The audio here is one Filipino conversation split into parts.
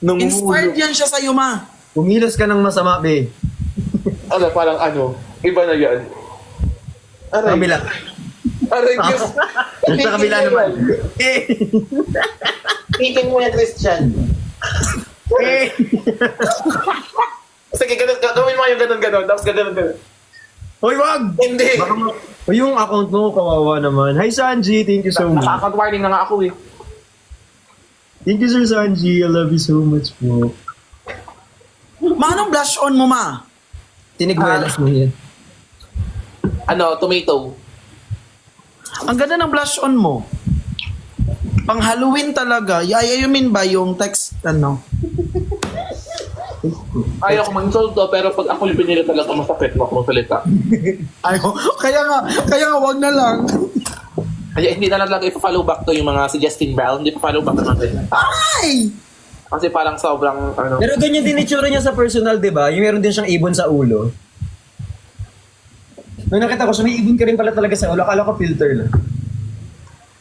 Inspired yan siya sa'yo, ma. Kumilos ka ng masama, be. Ano, parang ano, iba na yan. Sa Aray, kabila. aray, Diyos. Sa kabila naman. Eh. Titing mo yan, Christian. Eh. Sige, ganun, gawin mo yung ganun, tapos ganun. Hoy, wag! Hindi. O yung account mo, kawawa naman. Hi, Sanji. Thank you so much. Naka-account warning na nga ako eh. Thank you, Sir Sanji. I love you so much po. Ma, anong blush on mo, ma? Tinigwelas mo yan. Ano, tomato. Ang ganda ng blush on mo. Pang Halloween talaga. Yayayumin ba yung text, ano? Ayaw ko mag-insulto, pero pag ako yung pinili talaga masakit mo kung salita. Ayaw. Kaya nga, wag na lang. Kaya hindi na lang talaga ipa-follow back to yung mga si Justin Brown. Hindi pa-follow back natin. Ay! Kasi parang sobrang, ano. Pero ganyan din itsura niya sa personal, di ba? Yung meron din siyang ibon sa ulo. Nung nakita ko siya, may ibon ka rin pala talaga sa ulo. Akala ko filter lang.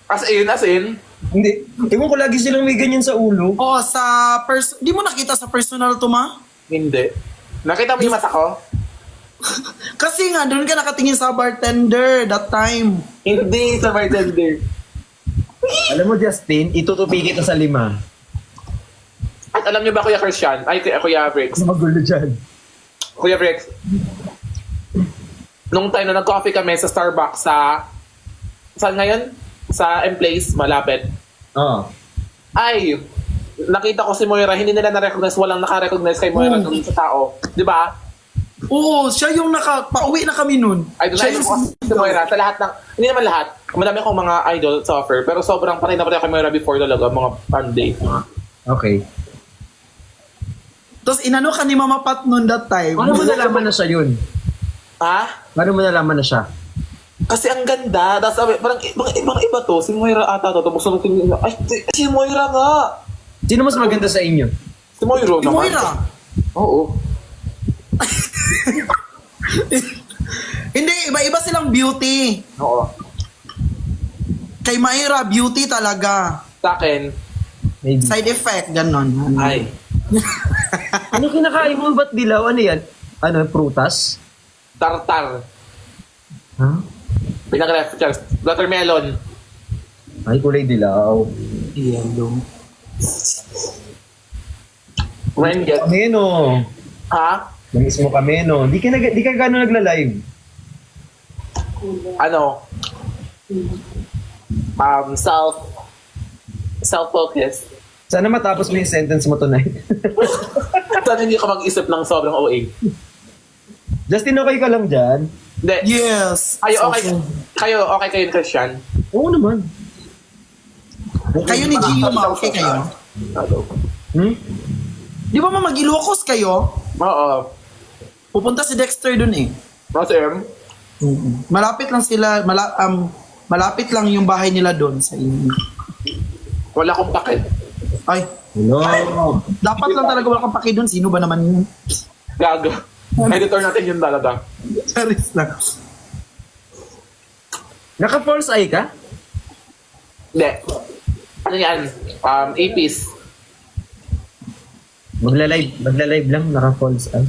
As in. Hindi. Ewan ko lagi silang may ganyan sa ulo. Oo, di mo nakita sa personal to, ma? Hindi. Nakita mo yung mata ko? Kasi nga, doon ka nakatingin sa bartender that time. Hindi sa bartender. Alam mo, Justin, itutupi kita sa 5. At alam niyo ba, Kuya Christian? Ay, Kuya Briggs. Ano magulo dyan? Kuya Briggs. Nung time na nag-coffee kami sa Starbucks saan ngayon? Sa M-Place, malapit. Oo. Ay, nakita ko si Moira, hindi nila na-recognize, walang naka-recognize kay Moira dun sa tao. Di ba? Oo, siya yung pauwi na kami nun. Ay, doon Siya na si Moira. Sa lahat ng, hindi naman lahat. Madami akong mga idol sa offer, pero sobrang patay na patay kay Moira before talaga, mga fun days. Okay. Tapos inano ka ni Mama Pat nun that time. Paano mo nalaman na siya yun? Ha? Paano mo nalaman na siya? Kasi ang ganda. Tapos sabi, parang ibang iba to. Si Moira ata to. Tapos sunod ay, si Moira nga. Sino mas maganda sa inyo? Si Moira Si naman. Moira. Oo. Hindi, iba-iba silang beauty. Oo. Kay Moira, beauty talaga. Sa akin, Maybe. Side effect, ganon. ay. Ano kinakain mo? Ba't dilaw? Ano yan? Ano, prutas? Tartar. Ha? Pinag-ref. Watermelon. Ay, kulay dilaw. Yellow. When get. Kameno. Ha? Nangis mo kameno. Di ka gano'n nagla-live. Ano? Self-focus. Sana matapos mo yung sentence mo tonight. Sana hindi ka mag-isip ng sobrang OA. Justin, okay ka lang dyan? Hindi. Yes. Kayo okay. So, Kayo okay kayo, Christian? Oo naman. kayo ni Gio, ma, okay kayo? Hmm? Di ba ma, mag-Ilocos kayo? Oo. Pupunta si Dexter dun eh. Masem? Malapit lang sila, malapit lang yung bahay nila doon sa inyo. Wala akong pakit. Ay, Hello. dapat lang talaga wala kang paki doon. Sino ba naman yun? Gaga. Editor natin yun talaga. Charis lang. Naka-false eye ka? Hindi. Ano yan? APs. Magla-live lang, naka-false eye.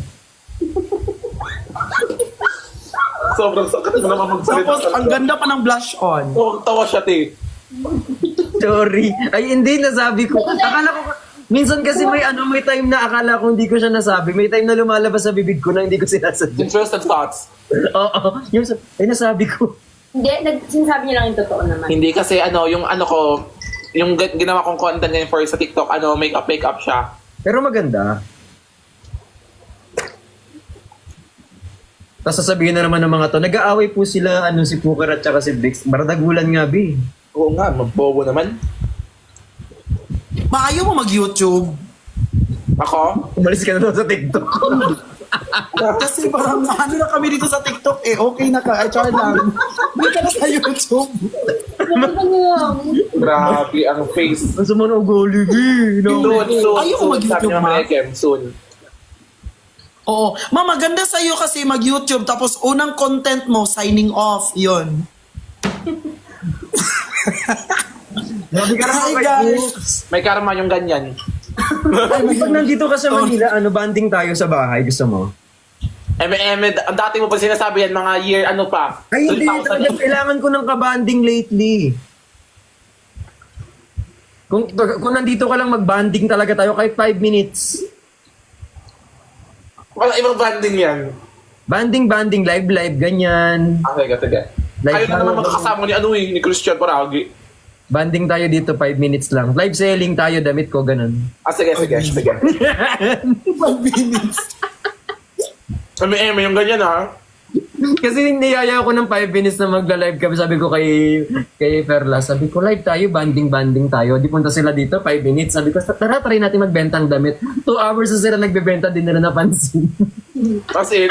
Sobrang sakit mo naman magsalita. Tapos, ang ganda pa ng blush on. Oo, tawa siya, te. Sorry. Ay, hindi, nasabi ko. Akala ko, minsan kasi may time na akala ko hindi ko siya nasabi. May time na lumalabas sa bibig ko na hindi ko sinasadya. Interested thoughts. Oo. Nasabi ko. Hindi, sinasabi niya lang yung totoo naman. Hindi kasi yung ginawa kong content ngayon for sa TikTok, makeup siya. Pero maganda. Tapos sasabihin na naman ng mga to, nag-aaway po sila, si Puker at saka si Brix. Bardagulan nga, bi. Oo nga, magbobo naman. Maayo mo mag-YouTube. Ako? Umalis ka na daw sa TikTok. Kasi parang ano na kami dito sa TikTok eh. Okay na ka. Ay, char lang. Hindi ka na sa YouTube. Grabe ang face. Ang sama na ugali, bi. Soon. Ayaw mo mag-YouTube, Sabi ng ma? mga Ekem, soon. Oo. Ma, maganda sa'yo kasi mag-YouTube. Tapos unang content mo, signing off. Yun. Sabi ka Hi, na guys! May karma yung ganyan. Pag nandito ka sa Manila, banding tayo sa bahay. Gusto mo? Ang dati mo pa sinasabi yan, mga year, ano pa? Ay, hindi. 2000. Talagang kailangan ko ng kabanding lately. Kung nandito ka lang magbanding talaga tayo kahit 5 minutes. Wala ibang banding yan. Banding, live, ganyan. Sige. Like, Kayo na naman magkakasama ni Christian Paragi. Banding tayo dito 5 minutes lang. Live selling tayo, damit ko, ganun. Sige. 5 minutes. Yung ganyan ha. Kasi niyaya ko ng 5 minutes na magla-live kami. Sabi ko kay Perla, sabi ko, live tayo, banding tayo. Di punta sila dito, 5 minutes. Sabi ko, try natin magbenta ng damit. 2 hours na sila nagbebenta, din nila napansin. As in.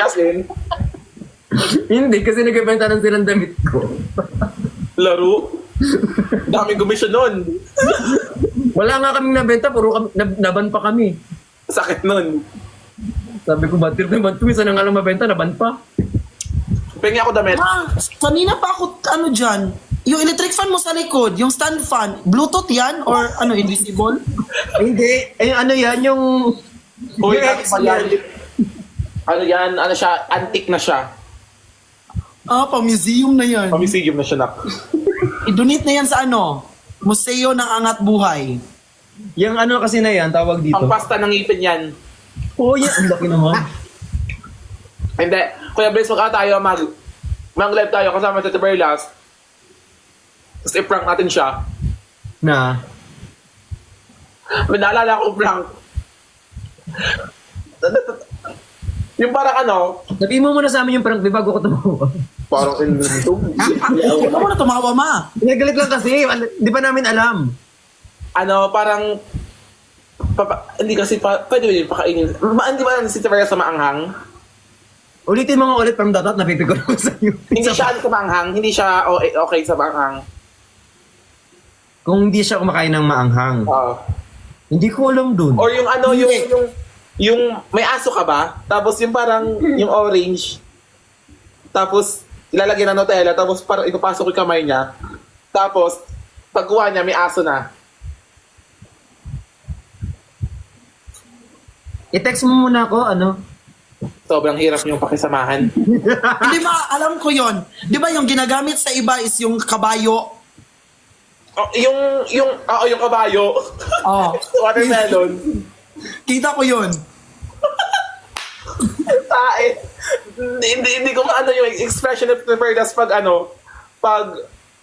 Hindi, kasi nagbebenta ng silang damit ko. Laro. Daming gumisyon nun. Wala nga kaming nabenta, puro naban pa kami. Sakit nun. Sabi ko, batir naman ito, isa na nga lang mabenta, naban pa. Pengi ako damit. Kanina pa ako, dyan, yung electric fan mo sa likod, yung stand fan, Bluetooth yan? Or invisible? Hindi, yan, yung... Uy, yung yan, siya, antique na siya. Pa-museum na yan. Pamisigyum na siya, nak. I-donate na yan sa Museo ng Angat Buhay. Yung kasi na yan, tawag dito. Ang pasta ng ngipin yan. Oh, yan, ang laki naman. Hindi. Kuya Blaze, tayo mag-live tayo kasama sa Tiberlas. Tapos i-prank natin siya. Na? May naalala ko prank. Yung parang Sabihin mo muna sa amin yung prank, di bago ko tumawa. parang Huwag mo na tumawa, ma. Nagalit lang kasi, di ba namin alam? parang hindi kasi pwede ba yun pakainin? Hindi ba si Tiberlas sa maanghang? Ulitin mo nga ulit from the top, napipigol ko sa iyo. Hindi siya sa maanghang. Hindi siya okay sa maanghang. Kung hindi siya kumakain ng maanghang. Hindi ko alam dun. Or yung yung may aso ka ba? Tapos yung parang yung orange. Tapos ilalagay ng Nutella. Tapos parang ipapasok yung kamay niya. Tapos pagkuha niya may aso na. I-text mo muna ako, Sobrang hirap niyong pakisamahan. Hindi ba, alam ko yon. Di ba yung ginagamit sa iba is yung kabayo? Yung kabayo. Oh. Watermelon. Kita ko yon. Tae. Hindi ko yung expression of Tiberlas pag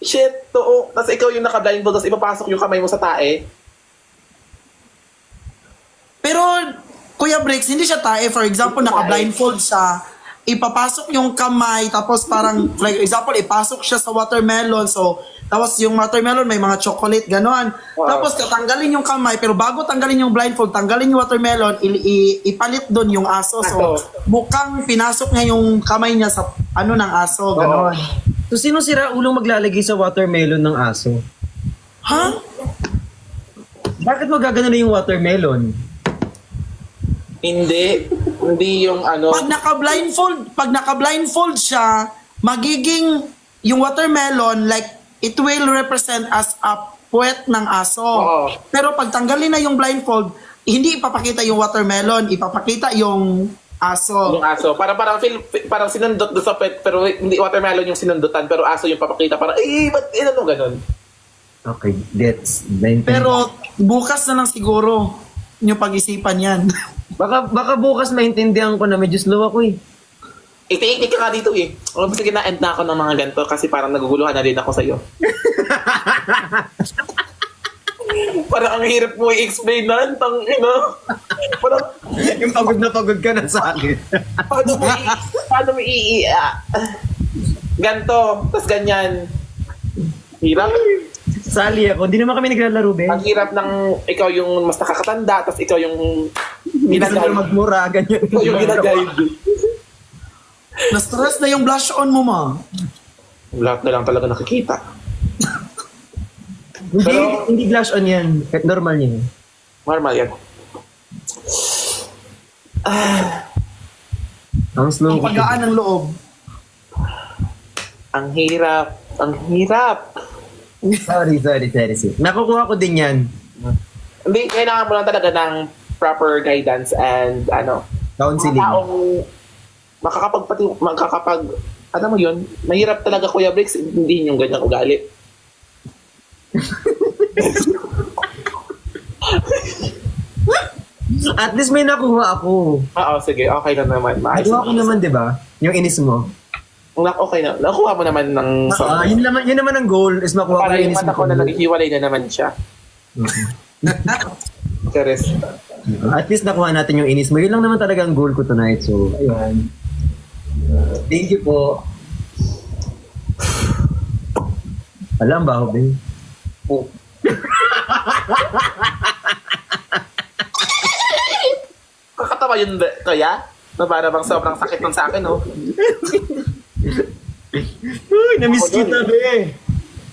shit, tapos ikaw yung naka-blindfold, tapos ipapasok yung kamay mo sa tae. Pero, Kuya Briggs, hindi siya tae. For example, naka-blindfold siya. Ipapasok yung kamay, tapos parang, like example, ipasok siya sa watermelon. So, tapos yung watermelon may mga chocolate, gano'n. Tapos tatanggalin yung kamay, pero bago tanggalin yung blindfold, tanggalin yung watermelon, ipalit doon yung aso. So, mukhang pinasok niya yung kamay niya sa ng aso, gano'n. So, sino sira ulong maglalagay sa watermelon ng aso? Ha? Bakit mo gagano yung watermelon? Hindi yung Pag naka-blindfold siya, magiging yung watermelon, like, it will represent as a puwet ng aso. Oo. Pero pag tanggalin na yung blindfold, hindi ipapakita yung watermelon, ipapakita yung aso. yung aso. Parang sinundot doon sa pet, pero hindi watermelon yung sinundutan, pero aso yung papakita. Parang, ba't ganun? Okay, that's 19. Pero bukas na lang siguro yung pag-isipan yan. Baka bukas maintindihan ko na medyo slow ako eh. Iti-iti ka nga dito eh. Sige na-end na ako ng mga ganito kasi parang naguguluhan na din ako sa'yo. Parang ang hirap mo i-explain na. Parang, Yung pagod ka na sa akin. paano mo ganto, tas ganyan. Hirap. Sali ako. Hindi naman kami naglalaro, be. Ang hirap ng ikaw yung mas nakakatanda, tas ikaw yung Hindi na ginaguide. magmura, ganyan. Ikaw yung ginaguide. Na-stress na yung blush on mo, ma. Lahat na lang talaga nakikita. Hindi flash on yan. Kahit normal yan. Normal yan. Ang slow Ang ko. pagaan ng loob. Ang hirap. Ang hirap. Sorry. Nakukuha ko din yan. Hindi, kailangan mo lang talaga ng proper guidance and mga Counseling. taong ano mo yun, mahirap talaga Kuya Bricks, hindi yung ganyang ugali. At least may nakuha ako. Oo, sige, okay na naman. Maayos Nakuha ko naman, di ba? Yung inis mo. Okay na. Nakuha mo naman ng Yun naman ang goal is makuha ko para yung yung inis mata ko mo. na naghihiwalay na naman siya. Teres. At least nakuha natin yung inis mo. Yun lang naman talaga ang goal ko tonight. So, ayun. Thank you po. Alam ba ako, babe? Oh. Kakatawa yun, kaya? Na para bang sobrang sakit nun sa akin, oh. Uy, namiss kita, be.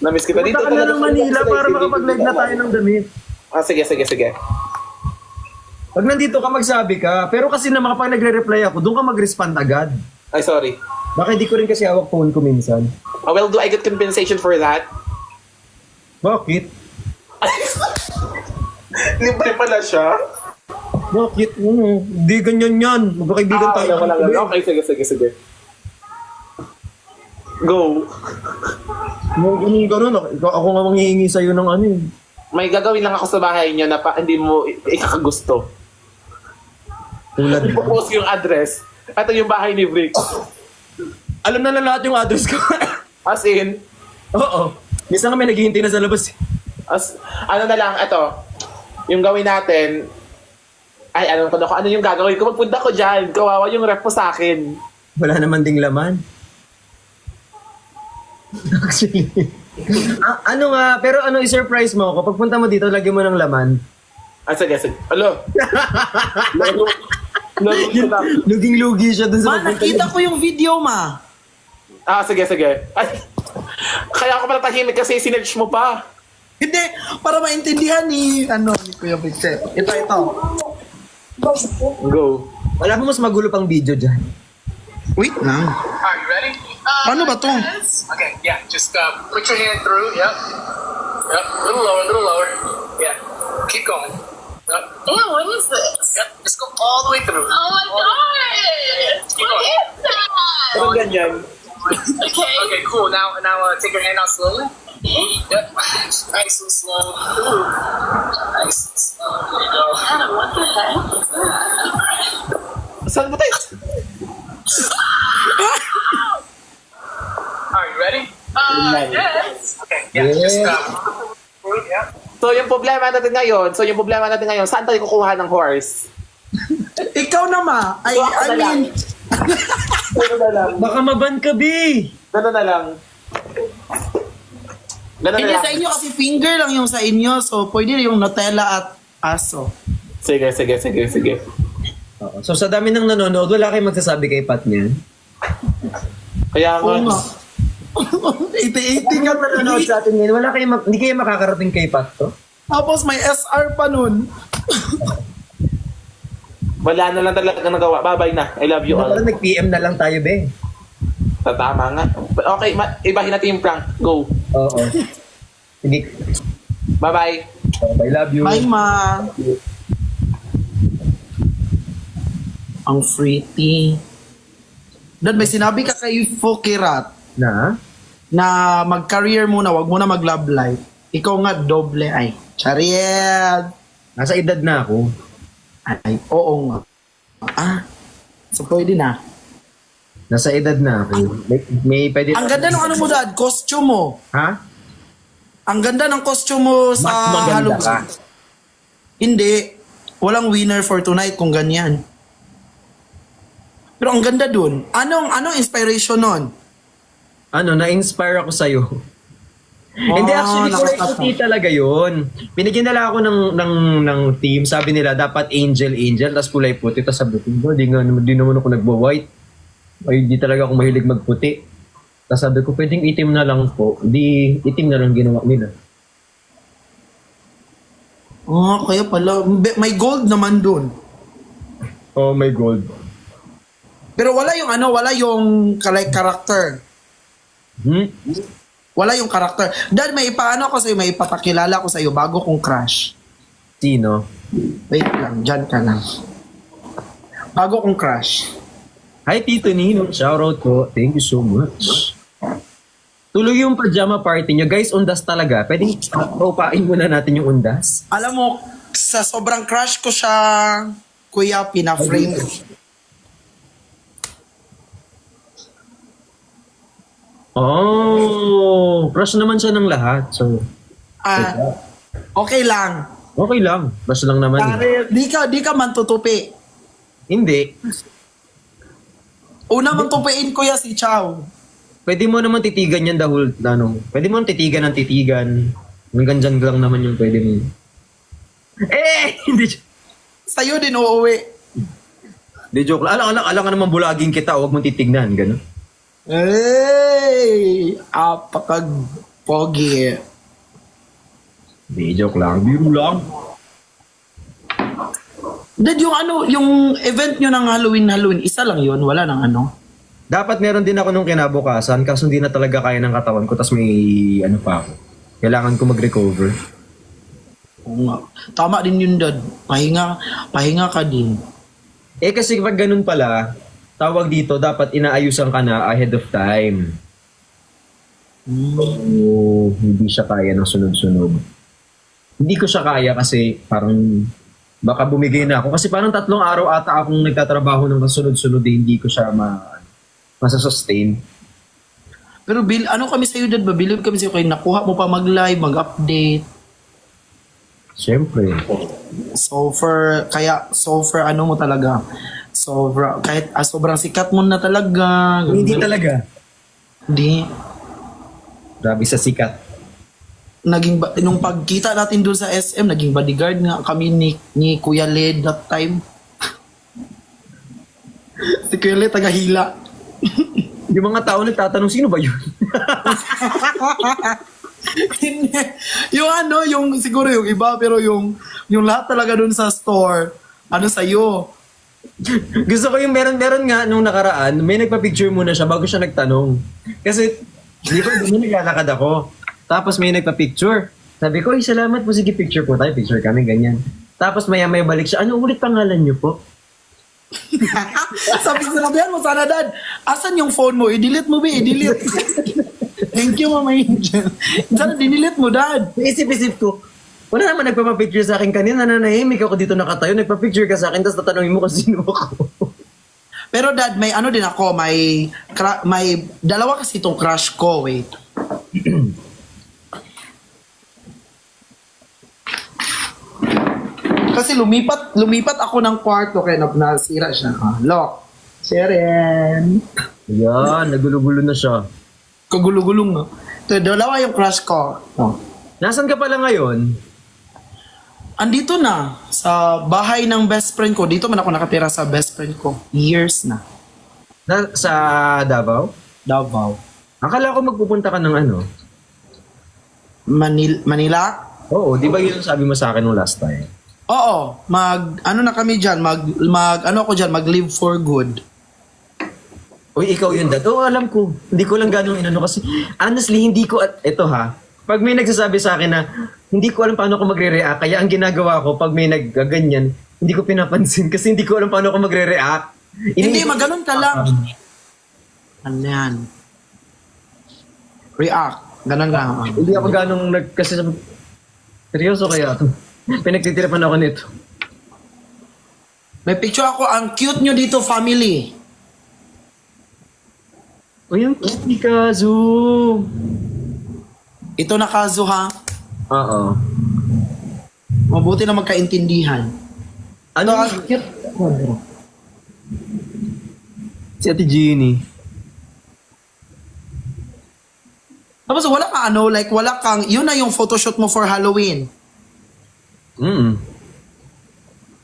Namiss kita dito. Punta ka na ng Manila para Sige, makapag-live na tayo ng damit. Sige. Pag nandito ka, magsabi ka. Pero kasi naman kapag nagre-reply ako, doon ka mag-respond agad. Ay, sorry. Baka hindi ko rin kasi hawak phone ko minsan. Well, do I get compensation for that? Bakit? Libre pala siya. Bakit? Hindi ganyan yan. Magkakaibigan tayo. Okay, sige. Go. Ganun. Ako nga manghihingi sa'yo ng ano eh. May gagawin lang ako sa bahay niyo na hindi mo ikakagusto. Tulad mo. Ipopost yung address. Ito yung bahay ni Bricks. Alam na lahat yung address ko. As in, Oo. Minsan kami naghihintay na sa labas. ano na lang, ito. Yung gawin natin, ano yung gagawin ko? Magpunta ko dyan. Kawawa yung ref mo sa akin. Wala naman ding laman. Actually. Ano nga, pero ano i-surprise mo ako? Pagpunta mo dito, lagyan mo ng laman. Sige. Alo. Laro ko lang. Luging-lugi siya dun sa Ma, nakita ko yung video, ma. Sige. Ay, kaya ako pala tahimik kasi sinerge mo pa. Hindi, para maintindihan ni Kuya Victor. Ito. Go. Wala mo mas magulo pang video dyan. Wait lang. Are you ready? Paano ba to? Okay, yeah, just put your hand through, yep. Yep, a little lower. Yeah, keep going. Yep, Damn, what is this? yep, just go all the way through. Oh my god! Keep What going. is that? Parang ganyan. Okay. Okay, cool. Now take your hand out slowly. Yep, nice and slow. Ooh. Nice and slow. There you go. Adam, what the heck is that? Saan mo tayo? Are you ready? Yes. Okay, yeah, just yeah. So yung problema natin ngayon, saan tayo kukuha ng horse? Ikaw na, ma. I mean, Gano'n na lang. Baka maban ka, B! Gano'n na lang. hindi sa inyo kasi finger lang yung sa inyo. So, pwede yung Nutella at aso. Sige. So sa dami ng nanonood, wala kayong magsasabi kay Pat niyan? Kaya Oo nga. nga. 80-80 Tingnan ka nanonood sa atin ngayon, hindi kayo makakarating kay Pat to? Tapos may SR pa nun. Wala na lang talaga nagawa. Bye-bye na. I love you all. Parang nag-PM na lang tayo, be. Tama nga. Okay, ibahin natin yung prank. Go. Oo. Hindi. Bye-bye. I love you. Bye, ma. Ang pretty. Dad, may sinabi ka kay Fokirat Na? na mag-career muna, wag muna mag-love life. Ikaw nga, doble ay. Chariot! Nasa edad na ako. Ay, oo nga. So pwede na. Nasa edad na ako. May pwede... Ang ganda ng ano mo, Dad, costume mo. Ha? Ang ganda ng costume mo sa Mas maganda Halloween. ka. Hindi. Walang winner for tonight kung ganyan. Pero ang ganda dun. Anong inspiration nun? Ano, na-inspire ako sa'yo. Hindi, actually, kulay nakakatawa. puti talaga yun. Binigyan nila ako ng team. Sabi nila, dapat angel, tapos kulay puti. Tapos sabi ko, di naman ako nagwa-white. Ay, di talaga ako mahilig magputi. Tapos sabi ko, pwedeng itim na lang po. Di, itim na lang ginawa nila. Kaya pala. May gold naman dun. Oh my God. Pero wala yung character. Wala yung karakter. Dad, may ipaano ko sa'yo, may ipapakilala ko sa'yo bago kong crush. Sino? Wait lang, dyan ka lang. Bago kong crush. Hi, Tito Nino. Shoutout po. Thank you so much. Tuloy yung pajama party nyo. Guys, undas talaga. Pwedeng paupain muna natin yung undas. Alam mo, sa sobrang crush ko siya, kuya, pina-frame. Oh, crush naman siya ng lahat. So, Okay lang. okay lang. Crush lang naman. Pare, di ka man tutupi. Hindi. Una man tupiin, kuya, si Chow. Pwede mo naman titigan yan dahil, pwede mo titigan ng titigan. Hanggang dyan lang naman yung pwede mo. Hindi. Sa'yo din uuwi. Hindi, joke lang. Alam ka naman bulaging kita, huwag mong titignan. Gano'n. Hey! Apakag-pogi. Hindi, joke lang. Biro lang. Dad, yung event nyo ng Halloween, isa lang yun, wala nang ano. Dapat meron din ako nung kinabukasan, kaso hindi na talaga kaya ng katawan ko, tas may ano pa ako. Kailangan ko mag-recover. Oo nga. Tama din yun, Dad. Pahinga ka din. Kasi pag ganun pala, tawag dito, dapat inaayusan ka na ahead of time. So, hindi siya kaya ng sunod-sunod. Hindi ko siya kaya kasi parang baka bumigay na ako. Kasi parang 3 araw ata akong nagtatrabaho ng kasunod-sunod hindi ko siya masasustain. Pero ano kami sa'yo, Dad? Babilib kami sa'yo kayo. Nakuha mo pa mag-live, mag-update. Siyempre. So for ano mo talaga. Kahit sobrang sikat mo na talaga. Hindi talaga. Hindi. Grabe sa sikat. Nung pagkita natin doon sa SM, naging bodyguard nga kami ni Kuya Led that time. Si Kuya Led taga-hila. Yung mga tao nagtatanong, sino ba yun? Hindi. Yung siguro yung iba, pero yung lahat talaga doon sa store, sa'yo. Gusto ko yung meron nga nung nakaraan, may nagpa-picture muna siya bago siya nagtanong. Kasi, di ba, doon naglalakad ako. Tapos may nagpa-picture. Sabi ko, salamat po, sige picture po tayo. Picture kami, ganyan. Tapos maya-maya balik siya, ano ulit pangalan niyo po? Sinabihan mo sana, Dad, asan yung phone mo? I-delete mo, i-delete. Thank you, Mama Angel. Sana dinilit mo, Dad. Isip-isip ko, wala naman nagpapapicture sa akin kanina, nanahimik ako dito nakatayo, nagpa-picture ka sa akin, tapos tatanungin mo kung sino ako. Pero Dad, may ano din ako, may dalawa kasi itong crush ko, wait. Kasi lumipat ako ng kwarto kaya nasira siya. Lock. Sharon. Ayan, nagulo-gulo na siya. Kagulong-gulong nga. Ito, dalawa yung crush ko. Oh. Nasaan ka pala ngayon? Andito na, sa bahay ng best friend ko. Dito man ako nakatira sa best friend ko. Years na. Sa Davao? Davao. Akala ko magpupunta ka ng ano? Manila? Oo, di ba yun ang sabi mo sa akin nung last time? Oo, na kami dyan, mag-live for good. Uy, ikaw yun, Dad. Oo, alam ko. Hindi ko lang ganong inano kasi, honestly, hindi ko, ito ha, pag may nagsasabi sa akin na, hindi ko alam paano ko magre-react, kaya ang ginagawa ko, pag may nagganyan, hindi ko pinapansin kasi hindi ko alam paano ko magre-react. Hindi, maganon ka lang. Ano yan? React. Ganon lang. Hindi ako ganong kasi seryoso kaya ito. Pinagtitirapan ako nito. May picture ako, ang cute nyo dito, family. Uy, ang cute ni Kazu. Ito na Kazu, ha? Oo. Mabuti na magkaintindihan. Ano Ito, ang ang cute. si Ate Jeannie? Tapos wala kang, yun na yung photoshoot mo for Halloween.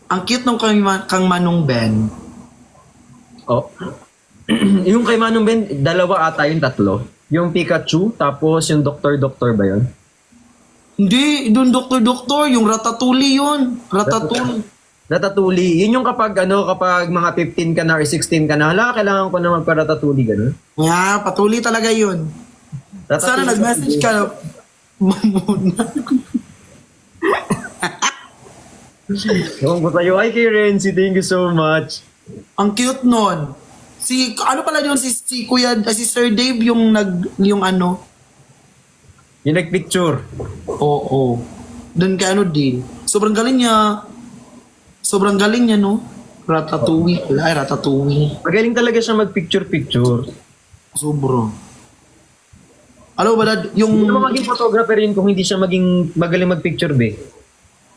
Ang cute nung kang Manong Ben. Oh. Yung kay Manong Ben, dalawa ata yung tatlo. Yung Pikachu, tapos yung Doktor ba yun? Hindi, doon doktor, yung Ratatouille yun. Ratatouille. Yun yung kapag mga 15 ka na or 16 ka na, kailangan ko na magpa-Ratatouille, gano'n? Yeah, patuli talaga yun. Sana nag-message ka muna. Ewan ko sa'yo. Ay, kay Renzi, thank you so much. Ang cute nun. Si, ano pala yun, si Kuya, si Sir Dave yung yung ano. Yung nag-picture. Oo. Doon kay ano din. Sobrang galing niya. Sobrang galing niya, no? Ratatouille. Wala, ay, Ratatouille. Magaling talaga siya mag-picture-picture. Sobrang. Alam mo ba, Dad, yung... Hindi naman maging photographer yun kung hindi siya maging magaling mag-picture, be.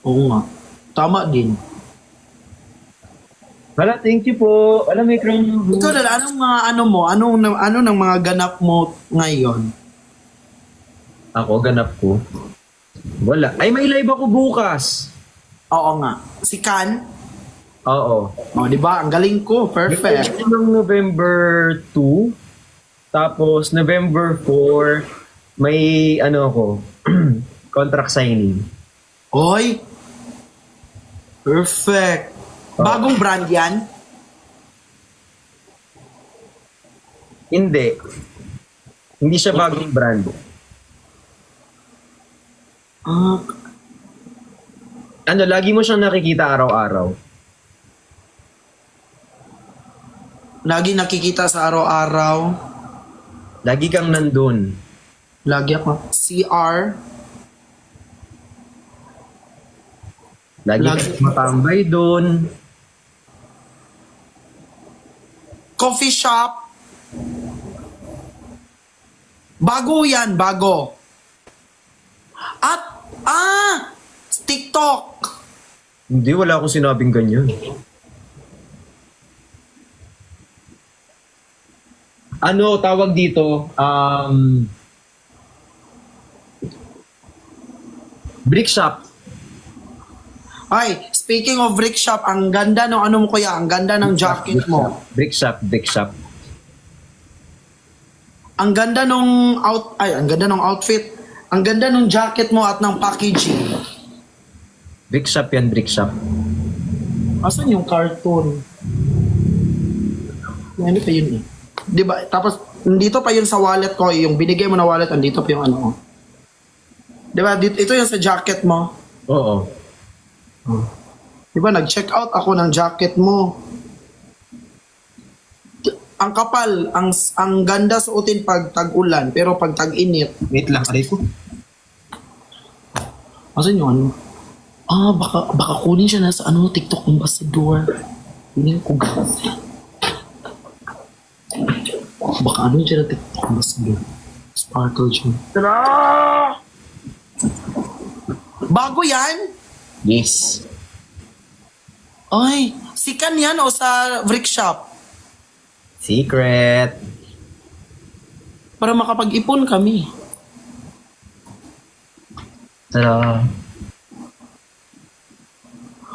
Oo nga. Tama din. Wala, thank you po. Alam mo, Ikram. Ikaw, Dad, anong mga ano mo? Ano ng mga ganap mo ngayon? Ako, ganap ko. Wala. Ay, may live ako bukas. Oo nga. Si Kan? Oo. Oh, di ba? Ang galing ko. Perfect. Noong November 2, tapos November 4, may ano ako, contract signing. Oy! Perfect. Bagong brand yan? Hindi. Hindi siya bagong brand. Ah, Ano, lagi mo siyang nakikita araw-araw. lagi nakikita sa araw-araw. Lagi kang nandun. Lagi ako. CR. Lagi kang matambay dun. Coffee shop. Bago yan, bago. At, TikTok. Hindi, wala akong sinabing ganyan. Ano, tawag dito, brick shop. Ay, speaking of brick shop, ang ganda ng ano mo kuya, ang ganda ng jacket mo. Brick shop, brick shop. Ang ganda nung ang ganda ng outfit. Ang ganda nung jacket mo at ng packaging. Brick shop yan, brick shop. Asan yung cartoon? Ano pa yun eh? Di ba? Tapos, dito pa yun sa wallet ko, yung binigay mo na wallet, andito pa yung ano. Di ba? Ito yung sa jacket mo. Oo. Di ba? Nag-check out ako ng jacket mo. Ang kapal, ang ganda suotin pag tag-ulan, pero pag tag-init. Wait lang, aray ko. Asan yung ano? Baka kunin siya na sa ano, TikTok ambassador. Kunin ko gas. Baka ano siya na TikTok ambassador. Sparkle siya. Tara! Bago yan? Yes. Ay, sikan yan o sa brick shop? Secret. Para makapag-ipon kami. Tara.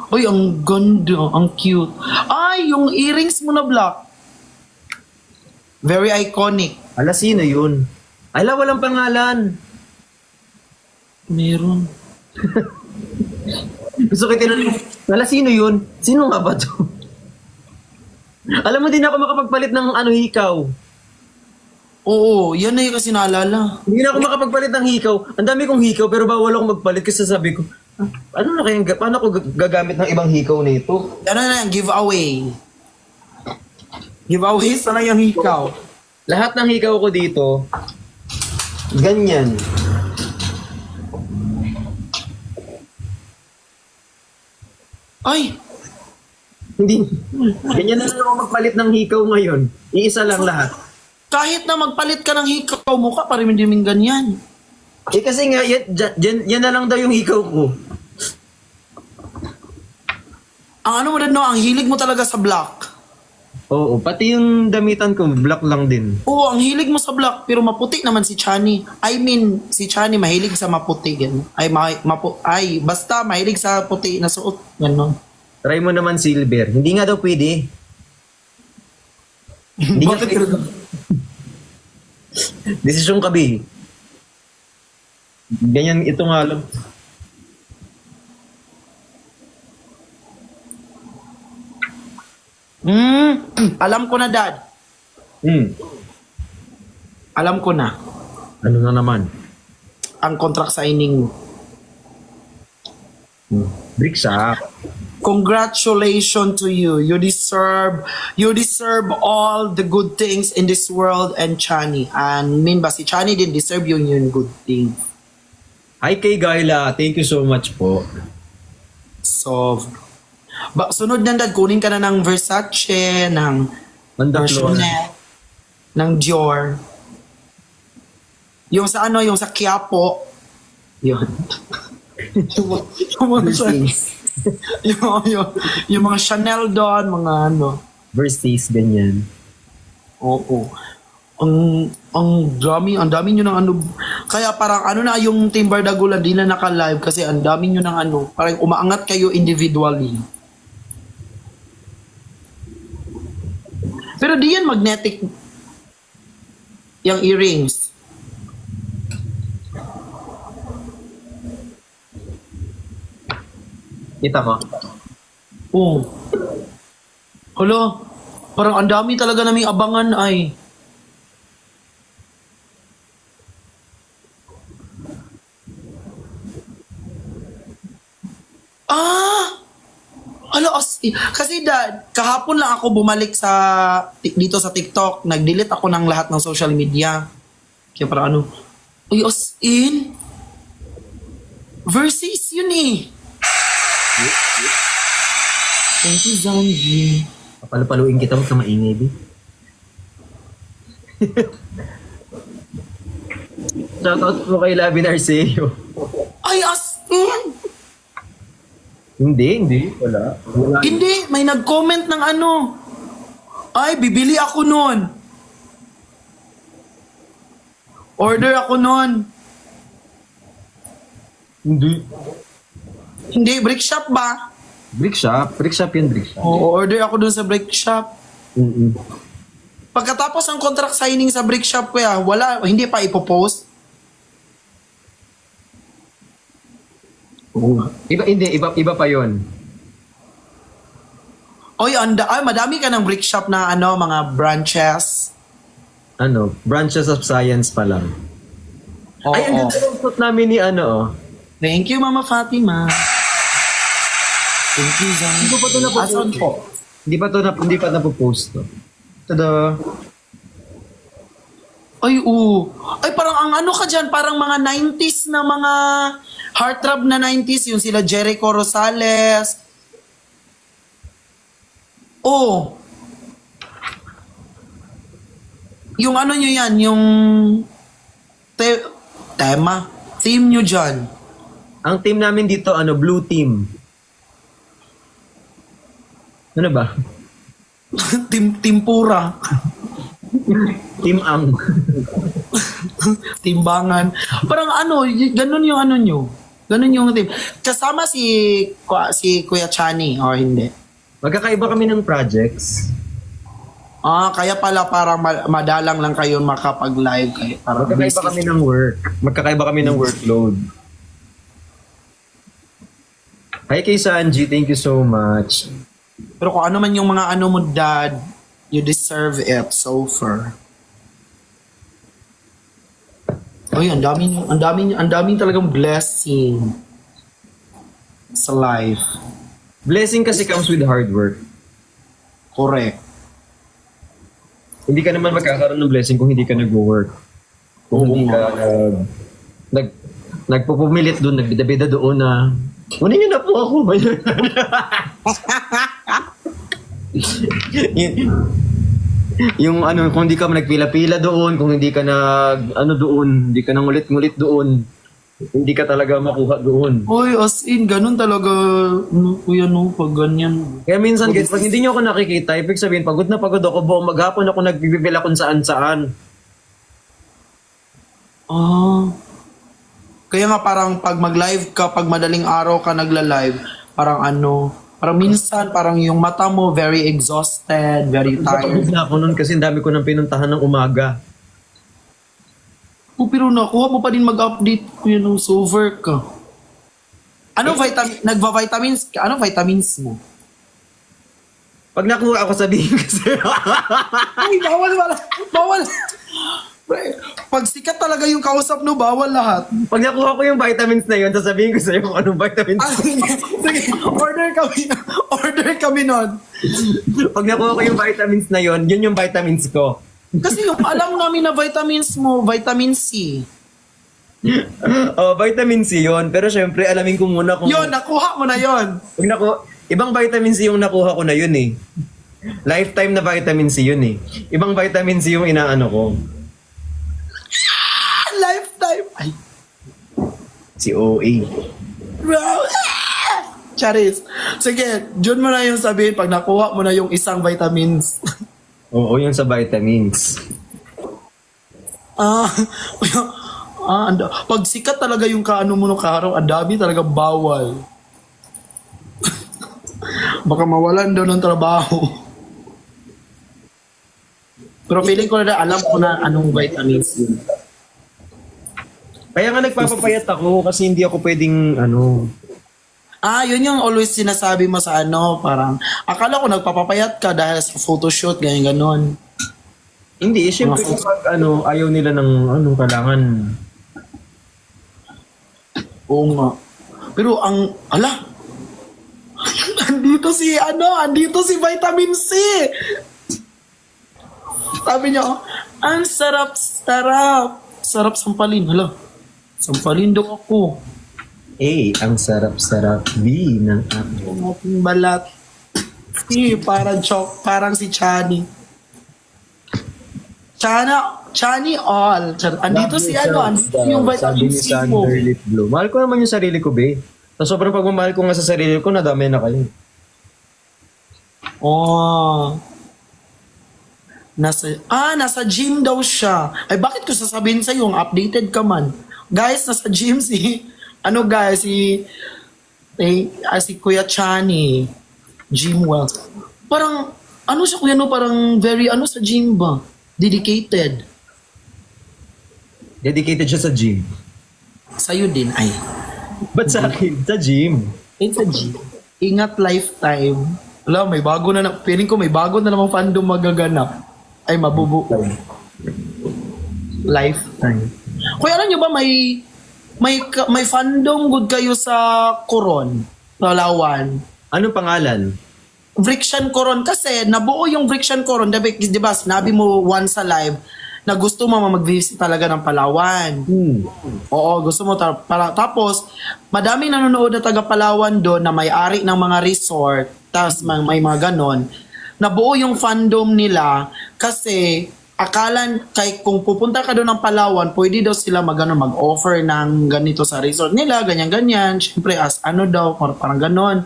Uy, ang ganda, ang cute. Ay, yung earrings mo na black. Very iconic. Ala, sino yun? Ala, walang pangalan. Meron. Gusto ko tinanong, ala, sino yun? Sino nga ba to? Alam mo, din ako makapagpalit ng ano, hikaw. Oo, yan na yung kasi naalala. Hindi na ako makapagpalit ng hikaw. Ang dami kong hikaw, pero bawal akong magpalit kasi sabi ko, ano na kayang, paano ako gagamit ng ibang hikaw nito? Ano na yan, giveaway. Giveaway, sana yung hikaw. Lahat ng hikaw ko dito, ganyan. Ay, Hindi, ganyan na lang ako magpalit ng hikaw ngayon. Iisa lang lahat. kahit na magpalit ka ng hikaw mo ka, parang hindi min ganyan. Eh kasi nga, yan na lang daw yung hikaw ko. Ang ano mo din, no, ang hilig mo talaga sa black. Oo, pati yung damitan ko, black lang din. Oo, ang hilig mo sa black, pero maputi naman si Chani. I mean, si Chani mahilig sa maputi. Ganun. Ay, basta mahilig sa puti na suot. Ganun. Try mo naman silver. Hindi nga daw pwede. Hindi nga Bakit pwede. ganun? Desisyon ka, B. Ganyan, ito nga lang. Alam ko na, Dad. Hmm. Alam ko na. Ano na naman? Ang contract signing mo. Brick shop. Congratulations to you. You deserve all the good things in this world and Chani. And ba si Chani din deserve yung good thing. Hi kay Gayla. Thank you so much po. So, sunod na kunin ka na ng Versace, ng Mandalor. Chanel, ng Dior. Yung sa yung sa Quiapo. Yun. yung mga yung mga Chanel doon, mga ano. Versus ganyan. Oo. Ang dami nyo ng ano. Kaya parang na yung Team Bardagulan di na naka-live kasi ang dami nyo ng ano. Parang umaangat kayo individually. Pero di yan magnetic yung earrings. Kita mo? Oo. Hala, parang ang dami talaga naming abangan ay. Hala, kasi kahapon lang ako bumalik dito sa TikTok. Nag-delete ako ng lahat ng social media. Kaya parang ay, as in? Versus yun eh. Thank you, Zanji. Papalupaluin kita, huwag ka maingay, di. Shoutout po kay Labi Narceo. Ay, as in? Hindi. Wala. Hindi, may nag-comment ng ano. Ay, bibili ako nun. Order ako nun. Hindi, brick shop ba? Brick shop yun, brick shop. Oo, order ako dun sa brick shop. Mm-mm. Pagkatapos ng contract signing sa brick shop, kuya, hindi pa ipopost. Iba pa yun. Oy, madami ka ng brick shop na mga branches. Branches of Science pa lang. Oo. Ay, ang ganda ng suit namin ni Thank you, Mama Fatima. Thank you, Zanji. Hindi pa ito napopost. Asan po? Hindi pa napopost to. Tada. Ay, Ay, parang ang ka dyan, parang mga 90s na mga heartthrob na 90s, yung sila Jericho Rosales. Yung nyo yan, yung tema, theme nyo dyan. Ang team namin dito, blue team. Ano ba? Timpura. Team Ang. Timbangan. Parang ganun yung nyo. Ganun yung team. Kasama si Kuya Chani, or hindi? Magkakaiba kami ng projects. Kaya pala parang madalang lang kayo makapag-live kayo. Parang Magkakaiba kami ng work. Magkakaiba kami ng workload. Hi kay Sanji, thank you so much. Pero kung ano man yung mga mo, Dad, you deserve it so far. Ay, ang daming talagang blessing sa life. Blessing kasi comes with hard work. Correct. Hindi ka naman magkakaroon ng blessing kung hindi ka nag-work. Kung hindi ka nagpupumilit doon, nagbida-bida doon na kunin niyo na po ako. yung kung hindi ka nagpila-pila doon, kung hindi ka doon, hindi ka nang ulit-ngulit doon, hindi ka talaga makuha doon. Oy, as in, ganun talaga, kuya, pag ganyan. Kaya minsan guys, pag hindi niyo ako nakikita, ibig sabihin, pagod na pagod ako, buong maghapon ako nagbibibila kung saan-saan. Kaya nga parang pag mag-live ka, pag madaling araw ka nagla-live, parang parang minsan, parang yung mata mo very exhausted, very Pagod tired. na ako noon kasi dami ko nang pinuntahan ng umaga. Pero nakuha mo pa din mag-update kung sober ka. Nagva-vitamins ka? Anong vitamins mo? Pag nakuha ako sabihin kasi. Ay, bawal. Pag sikat talaga yung kausap no, bawal lahat. Pag nakuha ko yung vitamins na yun, sasabihin ko sa'yo kung anong vitamins. Ah, sige, order kami nun. Pag nakuha ko yung vitamins na yun yung vitamins ko. Kasi yung alam namin na vitamins mo, vitamin C. Oh, vitamin C yun. Pero syempre, alamin ko muna kung... Yun, nakuha mo na yun. Ibang vitamin C yung nakuha ko na yun eh. Lifetime na vitamin C yun eh. Ibang vitamin C yung inaano ko. Lifetime. Ay, Si OA. bro. Charis. Sige, dyan mo na yung sabihin pag nakuha mo na yung isang vitamins. Oo, yung sa vitamins. Pag sikat talaga yung kaano mo nung kaaraw, ang dami talaga bawal. Baka mawalan daw ng trabaho. Pero feeling ko na alam ko na anong vitamins yun. Kaya nga nagpapapayat ako kasi hindi ako pwedeng Yun yung always sinasabi mo sa parang, akala ko nagpapapayat ka dahil sa photoshoot, ganyan ganon. Hindi, syempre kapag ayaw nila ng kailangan. Oo nga. Pero andito si vitamin C. Sabi niya, ang sarap. Sarap sampalin. Sampalin daw ako. A, ang sarap-sarap. B, ng apple. Ang aking balat. C, parang si Chani. Chani all. Andito yung vitamin C mo. Blue. Mahal ko naman yung sarili ko, be. Sa sobrang pagmamahal ko nga sa sarili ko, nadamay na kayo. Oh. Nasa gym daw siya. Ay, bakit ko sasabihin sa'yo, updated ka man. Guys, nasa gym si Kuya Chani. Gym well. Parang, siya kuya parang very, sa gym ba? Dedicated. Dedicated siya sa gym. Sa'yo din, ay. Ba't sa akin? Sa gym. It's a G. Ingat lifetime. May bago na feeling ko may bago na namang fandom magaganap. Ay, mabubuo. Lifetime. Kuya, alam nyo ba may fandom good kayo sa Coron? Palawan. Anong pangalan? Vrixian Coron. Kasi nabuo yung Vrixian Coron. Diba, sinabi mo once sa live na gusto mo mag-visit talaga ng Palawan. Oo, gusto mo. Tapos, madaming nanonood na taga Palawan doon na may-ari ng mga resort. Tapos may mga ganon. Nabuo yung fandom nila kasi kung pupunta ka doon ng Palawan, pwede daw sila mag-offer ng ganito sa resort nila, ganyan-ganyan. Siyempre, parang ganon.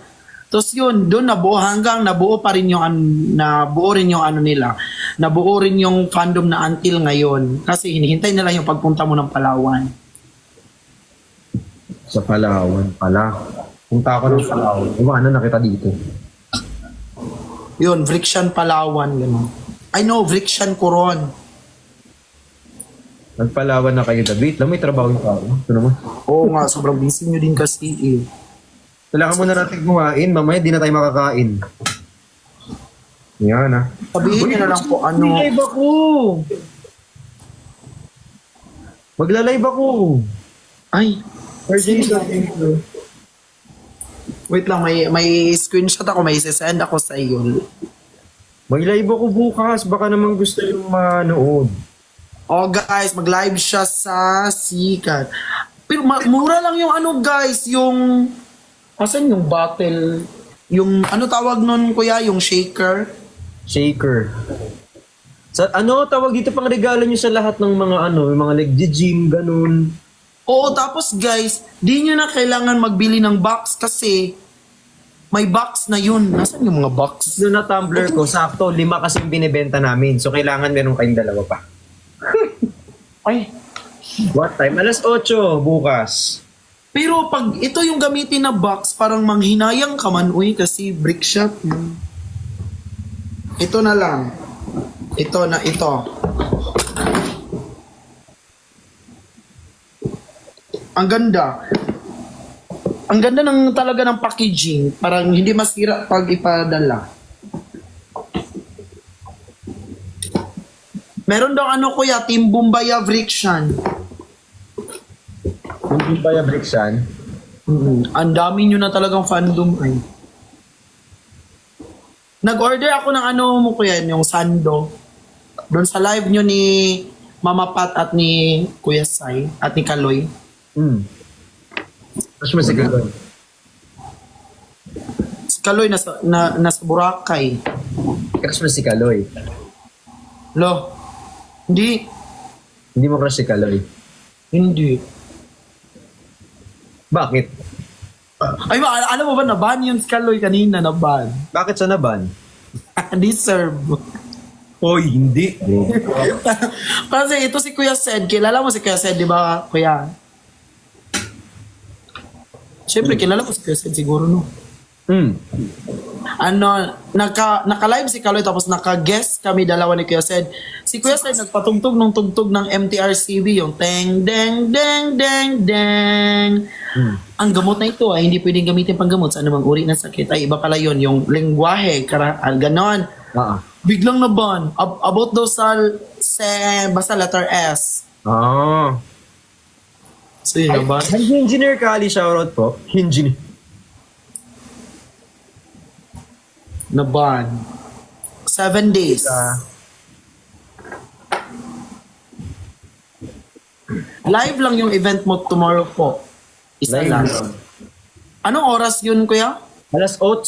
Tapos yun, doon nabuo rin yung fandom na until ngayon. Kasi hinihintay nila yung pagpunta mo ng Palawan. Sa Palawan pala. Punta ako ng Palawan. Nakita dito. Yun, Vrixian Palawan. Gano'n. I know, Vrixian Coron. Nagpalawan na kayo, David. May trabaho yung tao. Ito naman. Oo nga, sobrang busy nyo din kasi eh. Kailangan muna natin kumain. Mamaya di na tayo makakain. Yan Sabihin nyo na lang po Mag-live ako! Magla-live ako! Ay, wait lang, may screenshot ako, may send ako sa iyo. Mag-live ako bukas. Baka naman gusto yung manood. Oh guys, mag-live siya sa Sikat. Pero mura lang yung guys, yung... Asan yung bottle? Yung tawag nun kuya? Yung shaker? Shaker. Tawag dito pang regalo nyo sa lahat ng mga yung mga nag-gym, ganun. Oo, tapos guys, di nyo na kailangan magbili ng box kasi may box na yun. Nasaan yung mga box? Doon na tumbler ko, sakto, 5 kasi yung binibenta namin. So, kailangan meron kayong 2 pa. Ay. What time? 8:00 bukas. Pero pag ito yung gamitin na box, parang manghinayang ka man, kasi brick shop. Ito na lang. Ito. Ang ganda. Ang ganda talaga ng packaging. Parang hindi masira pag ipadala. Meron daw ano kuya, Team Bumbaya Vrikshan. Hindi ba yung Brixan? Ang dami nyo na talagang fandom ay. Nag-order ako ng ano mo kuya, yung sando. Doon sa live nyo ni Mama Pat at ni Kuya Sai at ni Kaloy. Tapos mo si Kaloy. Si Kaloy nasa Boracay. Crush mo si Kaloy. Lo, hindi. Hindi mo crush si Kaloy. Hindi. Bakit? Ay, alam mo ba, na-ban yung si Kaloy kanina, na-ban. Bakit sa naban? Deserve. Oy, hindi. Kasi ito si Kuya Sed, kilala mo si Kuya Sed, di ba, Kuya? Siyempre, kilala mo si Kuya Sed siguro, no? Ano, naka-live si Kaloy tapos naka-guest kami dalawa ni Kuya Sed. Si Kuya Sed nagpatugtog ng tugtog ng MTRCB, yung teng, deng, deng, deng, deng. Ang gamot na ito ay hindi pwedeng gamitin pang gamot sa anumang uri ng sakit. Ay, iba pala yun, yung lengguwahe, ganon. Biglang naban. About daw sa basta letter S. So yun naban. Engineer Kali, shoutout po. Engineer. Naban. 7 days. Live lang yung event mo tomorrow po. Isa Live lang. lang. Anong oras yun, kuya? Alas 8.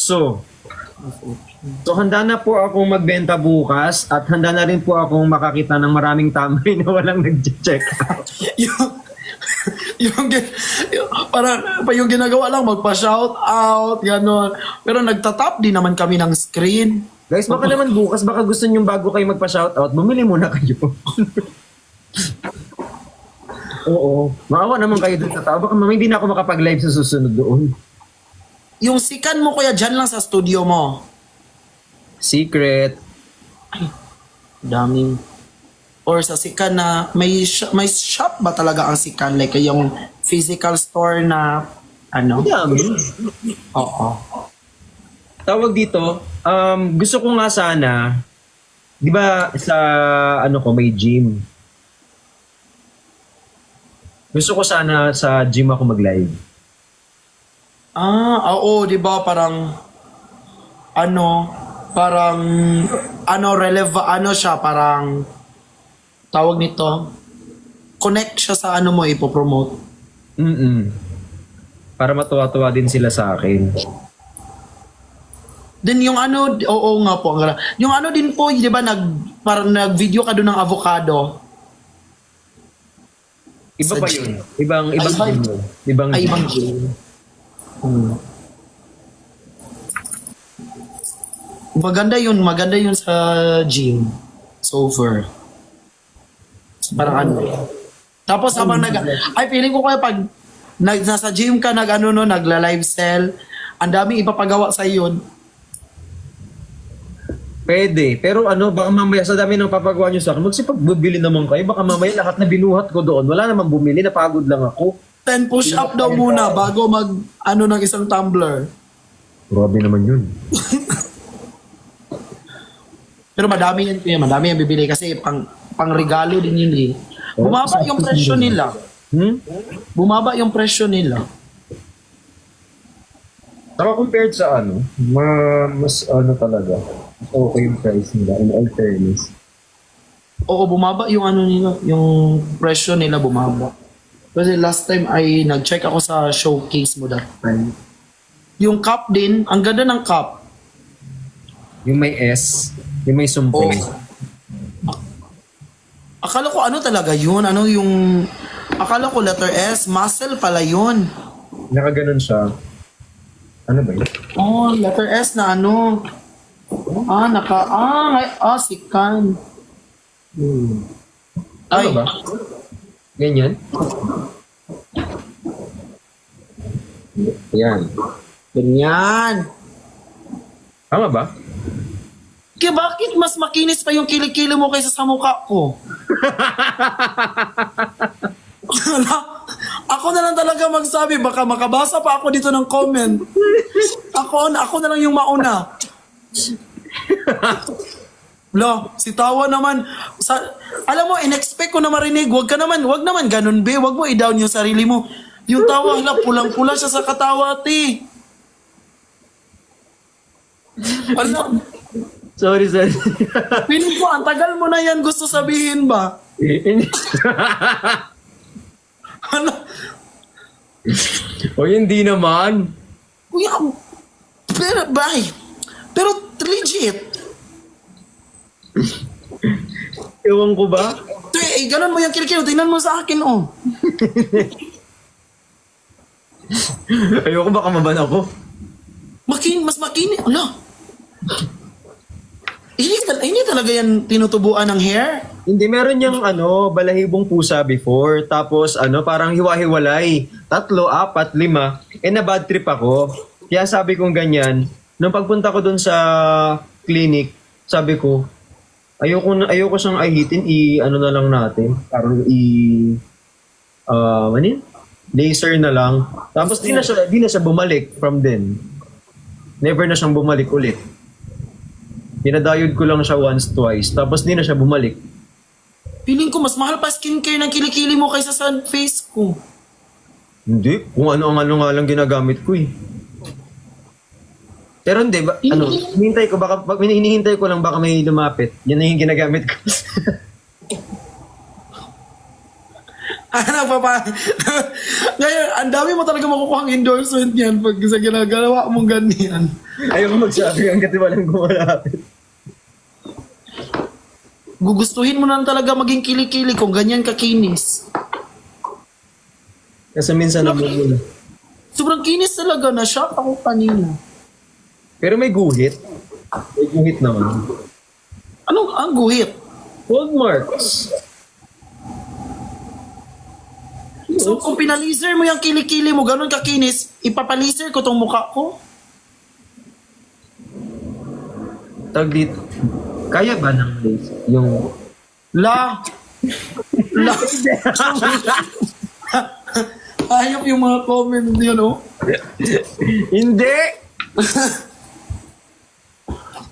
So handa na po akong magbenta bukas at handa na rin po akong makakita ng maraming tamay na walang nag-check out. Parang yung ginagawa lang, magpa-shout out, gano'n. Pero nagtatap din naman kami ng screen. Guys, baka naman bukas, baka gusto nyo bago kayo magpa-shoutout, bumili muna kayo. Oo. Maawa naman kayo dun sa tao. Baka mamaya hindi na ako makapag-live sa susunod doon. Yung sikan mo, kuya, dyan lang sa studio mo. Secret. Daming. Or sa sikan na, may shop ba talaga ang sikan? Like yung physical store na, ano? Dami. Oo. Tawag dito, gusto ko nga sana, di ba sa ano ko may gym. Gusto ko sana sa gym ako mag-live. Oo, di ba parang siya, parang tawag nito, connect siya sa ano mo ipopromote. Para matuwa-tuwa din sila sa akin. Then yung ano, oo nga po, yung ano din po, di ba, parang nag-video ka doon ng avocado. Iba Sa pa yun. Ibang Ay, gym yun. Ibang Ay, gym. ibang gym. Maganda yun sa gym. So over. So, parang ano. Tapos habang feeling ko kaya pag nasa gym ka, nagla-live sell, ang daming ipapagawa sa iyo. Pwede. Pero baka mamaya sa dami ng papagawa nyo sa akin, magsipagbubili naman kayo. Baka mamaya lahat na binuhat ko doon. Wala namang bumili, napagod lang ako. 10 push-up daw muna bago ng isang tumbler. Grabe naman yun. Pero madami yan kuya, madami yan bibili kasi pang regalo din yun eh. Bumaba yung presyo nila. Bumaba yung presyo nila. Saka compared sa mas talaga. Okay yung price nila in all fairness. Oo, bumaba yung nila, yung presyo nila bumaba. Kasi last time ay nag-check ako sa showcase mo that time. Yung cup din, ang ganda ng cup. Yung may S, yung may sumpong. Akala ko talaga yun, akala ko letter S, muscle pala yun. Nakaganon siya. Ano ba yun? Letter S na sikan. Ano ba? Ganyan? Yan. Ganyan. Tama ba? Kaya bakit mas makinis pa yung kilikili mo kaysa sa mukha ko? Ako na lang talaga magsabi, baka makabasa pa ako dito ng comment. Ako na lang yung mauna. Lo, si Tawa naman, Alam mo, in-expect ko na marinig, wag naman ganun, be. Wag mo i-down yung sarili mo. Yung tawa, hala, pulang-pula siya sa katawa, te. Ano? Sorry. Piling ko, ang tagal mo na yan gusto sabihin ba? Ano? O hindi naman. Kuya, pero, bye. Pero, legit. Ewan ko ba? Ganun mo yung kilikilo. Tingnan mo sa akin, oh. Ayoko baka maban ako. Mas makini. Ano? Hindi talaga yan tinutubuan ng hair? Hindi, meron yung balahibong pusa before. Tapos parang hiwa-hiwalay. 3, 4, 5. Na bad trip ako. Kaya sabi kong ganyan, nung pagpunta ko dun sa clinic, sabi ko, ayoko siyang ahitin, na lang natin. Parang laser na lang. Tapos di na siya bumalik from then. Never na siyang bumalik ulit. Dinadayod ko lang siya once, twice. Tapos di na siya bumalik. Feeling ko mas mahal pa skincare ng kilikili mo kaysa sa face ko. Hindi. Kung ano nga lang ginagamit ko eh. Pero hindi, hinihintay ko, hinihintay ko lang baka may lumapit. Yan na yung ginagamit ko. Ngayon, ang dami mo talaga makukuha ang endorsement yan pag sa ginagawa mong ganyan. Ayaw magsabi hanggat walang gumalapit. Gugustuhin mo na talaga maging kilikili kung ganyan kakinis. Kasi minsan namumula. Sobrang kinis talaga, na-shock ako kanina. Pero may guhit. May guhit naman. Anong ang guhit? Cold marks. So kung pinalaser mo yung kilikili mo, ganun kakinis, ipapalaser ko tong mukha ko? Tag dito. Kaya ba ng lace? Yung... La! Ayok yung mga comment yun, oh. Hindi!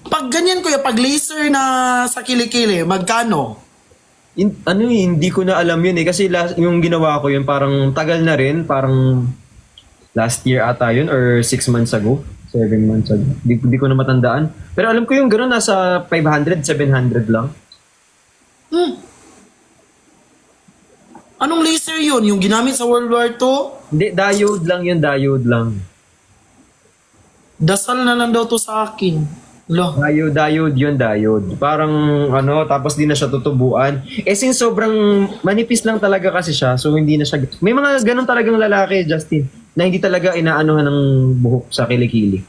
Pag ganyan kuya, pag laser na sa kilikili, magkano? Hindi ko na alam yun eh. Kasi yung ginawa ko yun, parang tagal na rin. Parang last year ata yun or 6 months ago. 7 months ago. Di ko na matandaan. Pero alam ko yung gano'n, nasa 500, 700 lang. Anong laser yun? Yung ginamit sa World War II? Hindi, diode lang yun, diode lang. Dasal na lang daw to sa akin. Lo. Diode yun, diode. Parang tapos di na siya tutubuan. Since sobrang manipis lang talaga kasi siya, so hindi na siya... May mga ganun talagang lalaki, Justin, na hindi talaga inaanuhan ng buhok sa kilikili.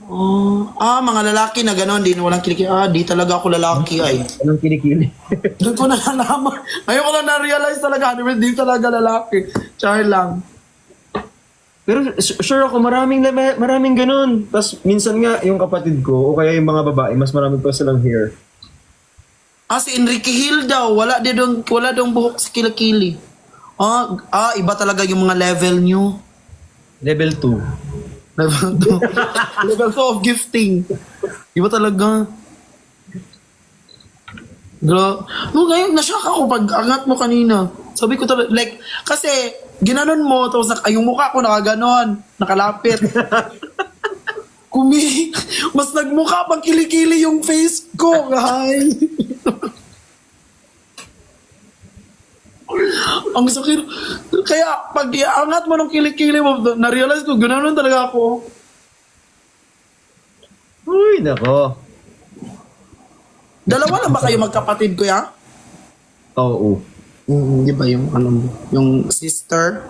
Mga lalaki na gano'n, di walang kilikili. Di talaga ako lalaki ay. Anong kilikili? Doon ko na nalaman. Ngayon ko lang na-realize talaga, di talaga lalaki. Char lang. Pero sure ako, maraming ganun. Tapos minsan nga, yung kapatid ko, o kaya yung mga babae, mas marami pa silang hair. Si Enrique Hill daw, wala dong buhok sa kilikili. Iba talaga yung mga level nyo. Level 2. Level 2. Level 2 of gifting. Iba talaga. Ngayon, na-shock ako pag angat mo kanina. Sabi ko talaga, kasi, ginanon mo, tapos yung mukha ko nakaganon, nakalapit. Mas nagmukha pang kilikili yung face ko, guys. Ang sakit. Kaya, pag iangat mo ng kilikili mo, na-realize ko, ginanon talaga ako. Uy, nako. Dalawa lang ba kayo magkapatid, kuya? Oo. Di ba yung sister?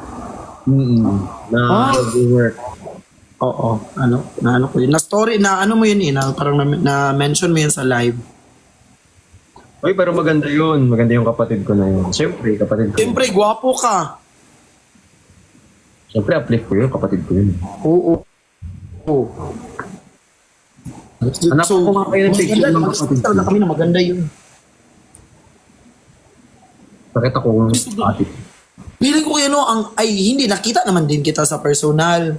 Na work. Oo. Na ko yun. Na story, na mo yun parang na-mention mo yun sa live. Uy, pero maganda yun. Maganda yung kapatid ko na yun. Siyempre, kapatid ko. Siyempre, gwapo ka. Siyempre, uplift ko yun. Kapatid ko yun. Oo. Anak ko nga kayo ng picture ng kapatid ko. Talaga kami na maganda yun. Pakita ko kung kapatid. Feeling ko kayo hindi, nakita naman din kita sa personal.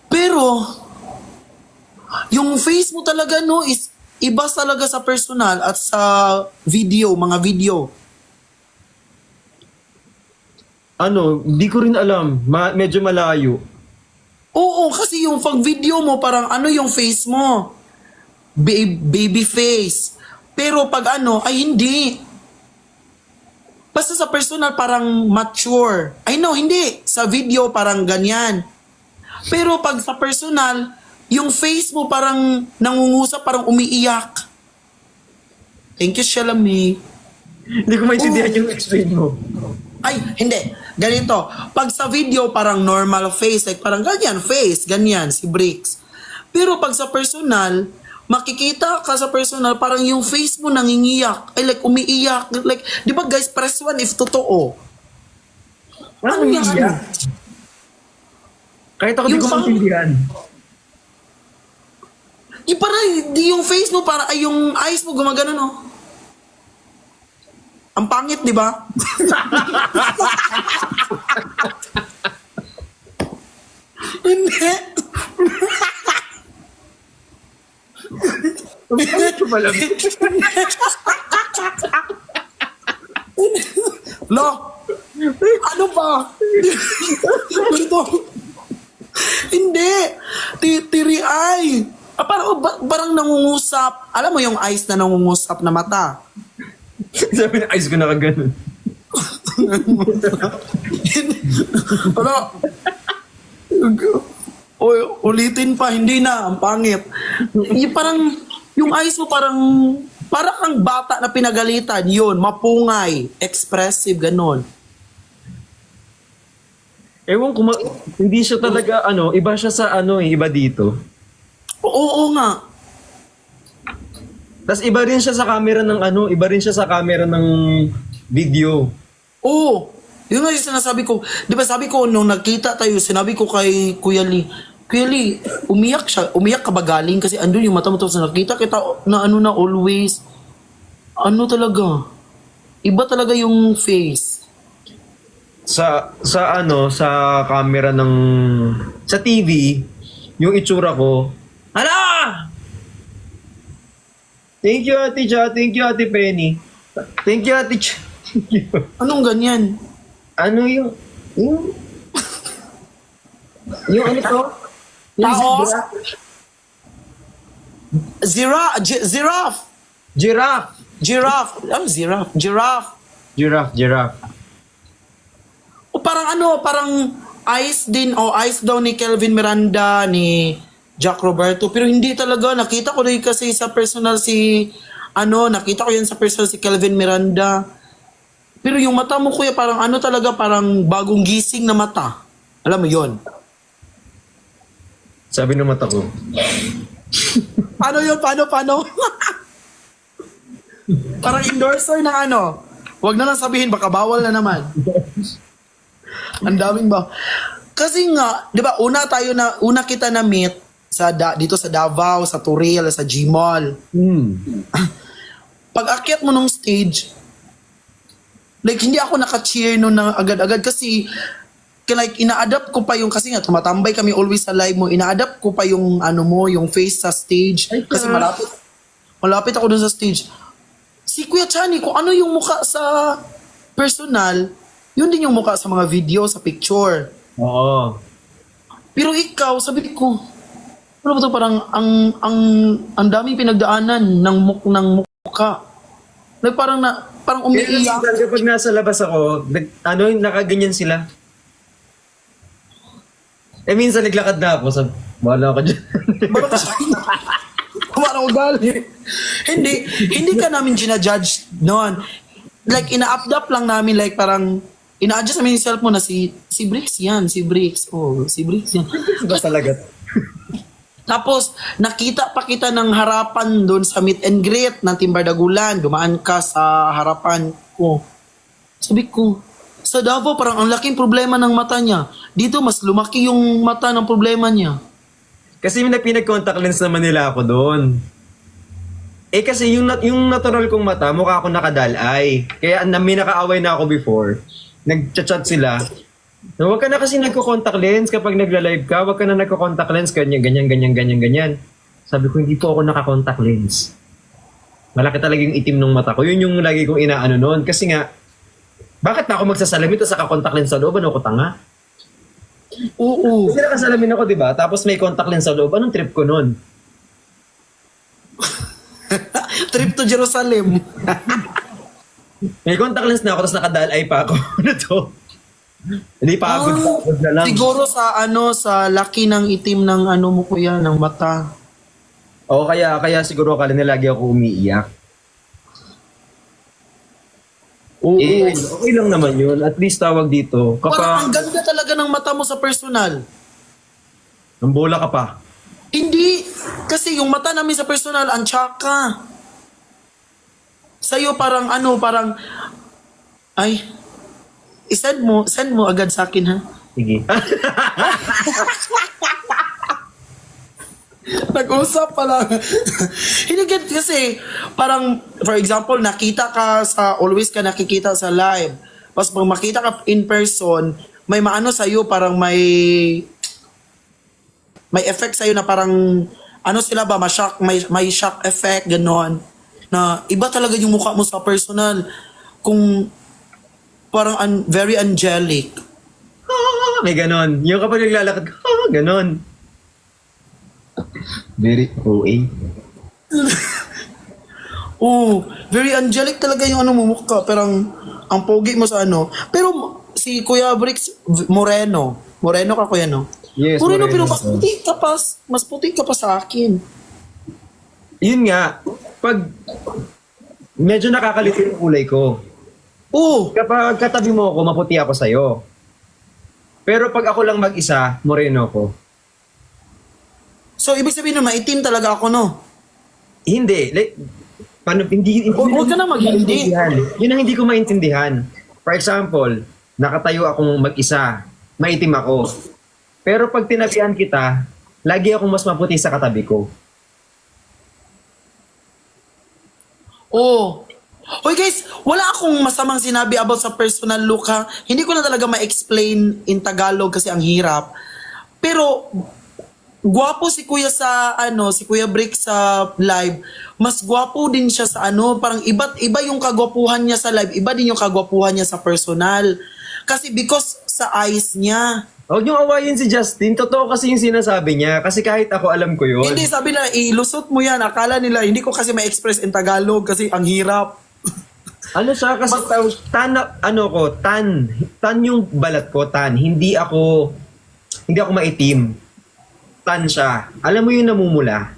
Pero, yung face mo talaga is iba talaga sa personal at sa video, mga video. Ano, di ko rin alam. Medyo malayo. Oo, kasi yung pag video mo, parang ano yung face mo? Baby face. Pero pag ano, ay hindi. Basta sa personal, parang mature. Ay no, hindi. Sa video, parang ganyan. Pero pag sa personal, yung face mo parang nangungusap, parang umiiyak. Thank you, Shalami. Hindi ko maintindihan yung explain mo. Ay, hindi. Ganito. Pag sa video, parang normal face. Like, parang ganyan, face. Ganyan, si Bricks. Pero pag sa personal, makikita ka sa personal, parang yung face mo nangingiyak. Ay, like, umiiyak. Like, di ba guys, press one if totoo. Ano yan? umiiyak? Kahit ako di Yung ko parang- maintindihan. Di parang, di yung face mo, parang, ay, yung eyes mo gumagano, no? Ang pangit, di ba? Hindi. Ito pala. Lo, ano ba? Ito. Hindi. Tiri ay. Parang nangungusap. Alam mo yung eyes na nangungusap na mata? Sabi na, eyes ko na kaganon. Ano? Ulitin pa, hindi na. Ang pangit. Yung eyes mo parang kang bata na pinagalitan. Yun, mapungay, expressive, ganon. Ewan ko, hindi siya talaga, iba siya sa iba dito. Oo nga. Tapos iba rin siya sa camera ng iba rin siya sa camera ng video. Oo. Yun nga yung sinasabi ko. Di ba sabi ko, nung nagkita tayo, sinabi ko kay Kuya Lee, umiyak siya. Umiyak ka ba galing? Kasi andun yung mata mo. Tapos nakita kita na na always. Ano talaga? Iba talaga yung face. Sa camera ng sa TV, yung itsura ko, hala! Thank you, Ate Ja. Thank you, Ate Penny. Thank you, Ate Ch. Thank you. Anong ganyan? Ano yung ano to? Yung Taos? zebra? Giraffe. Giraffe. Giraffe. Ano giraffe? Giraffe. Giraffe. O parang eyes din, eyes daw ni Kelvin Miranda, ni Jack Roberto. Pero hindi talaga, nakita ko rin kasi sa personal nakita ko yan sa personal si Kelvin Miranda. Pero yung mata mo, kuya, parang parang bagong gising na mata. Alam mo yon? Sabi ng mata ko. Paano yun? Paano? Parang endorser ng Huwag na lang sabihin, baka bawal na naman. Ang daming ba? Kasi nga, 'di ba, una kita na meet dito sa Davao, sa Turil, sa G-Mall. Pag akyat mo nung stage, like hindi ako naka-cheer noon na agad-agad kasi like ina-adapt ko pa yung kasi nga tumatambay kami always sa live mo, ina-adapt ko pa yung yung face sa stage kasi malapit ako dun sa stage. Si Kuya Chani, kung ano yung muka sa personal, yun din yung muka sa mga video, sa picture. Oo. Pero ikaw, sabi ko, ano ba to, parang ang daming pinagdaanan ng mukha. Like parang umiiyak. Kaya kapag nasa labas ako, nakaganyan sila. Minsan naglakad na ako, wala ako dyan. Parang ugali. Hindi ka namin ginajudge noon. Like, ina-updap lang namin, like, parang, ina-adjust namin yung self mo na si Bricks yan, si Bricks. Oh, si Bricks yan. Ba talaga? Tapos, nakita pa kita ng harapan doon sa meet and greet ng Team Bardagulan. Dumaan ka sa harapan ko. Sabi ko, sa Davao, parang ang laking problema ng mata niya. Dito, mas lumaki yung mata ng problema niya. Kasi yung pinag-contact lens naman nila ako doon. Kasi yung natural kong mata, mukha ako nakadalay. Kaya may nakaaway na ako before. Nag-chat sila. No, wag ka na kasi nagko-contact lens kapag nagla-live ka. Wag ka na nagko-contact lens. Ganyan. Sabi ko, hindi po ako naka-contact lens. Malaki talaga yung itim ng mata ko. Yun yung lagi kong inaano noon. Kasi nga, bakit na ako magsasalamin tapos naka-contact lens sa loob? Ano ko tanga? Oo. Kasi nakasalamin ako, di ba? Tapos may contact lens sa loob. Anong trip ko noon? Trip to Jerusalem. May contact lens na ako tapos nakadalay pa ako. Ano to? Hindi pagod na lang. Siguro sa sa laki ng itim ng mo kuya, ng mata. Oo, kaya siguro akala nila lagi ako umiiyak. Oo, okay lang naman yun. At least tawag dito. Parang ang Kapag ganda talaga ng mata mo sa personal. ang bola ka pa. Hindi. Kasi yung mata namin sa personal, ang tsaka. Sa'yo parang parang, ay, send mo agad sa akin ha. Sige. Nag-usap pala. Hindi kasi, parang, for example, always ka nakikita sa live. Tapos pag makita ka in person, may maano sa'yo, parang may effect sa'yo na parang, sila ba, may shock effect, ganon. Na iba talaga yung mukha mo sa personal. Kung parang very angelic. May ganon. Yung kapag naglalakad ka, ganon. Very OA. Oo, very angelic talaga yung mo mukha. Pero ang pogi mo sa Pero si Kuya Bricks Moreno. Moreno ka kuya, no? Yes, Moreno, Moreno. pero mas puti ka pa sa akin. Yun nga, pag medyo nakakalito yung kulay ko. Oo, Kapag katabi mo ako, maputi ako sa'yo. Pero pag ako lang mag-isa, moreno ko. so ibig sabihin nun, maitim talaga ako, no? Hindi. Like, paano, hindi Huwag ka na mag-hindi. maintindihan. Yun ang hindi ko maintindihan. For example, nakatayo akong mag-isa, maitim ako. Pero pag tinabihan kita, lagi akong mas maputi sa katabi ko. Oo. Hoy guys, wala akong masamang sinabi about sa personal look ha. Hindi ko na talaga ma-explain in Tagalog kasi ang hirap. Pero gwapo si Kuya si Kuya Brick sa live. Mas gwapo din siya sa parang iba yung kagwapuhan niya sa live, iba din yung kagwapuhan niya sa personal. Kasi because sa eyes niya. Huwag niyong awayin si Justin. Totoo kasi yung sinasabi niya. Kasi kahit ako alam ko yun. Hindi, sabi na, ilusot mo yan. Akala nila, hindi ko kasi ma-express in Tagalog kasi ang hirap. Ano siya? Kasi tan yung balat ko, tan. Hindi ako maitim. Tan siya. Alam mo yung namumula?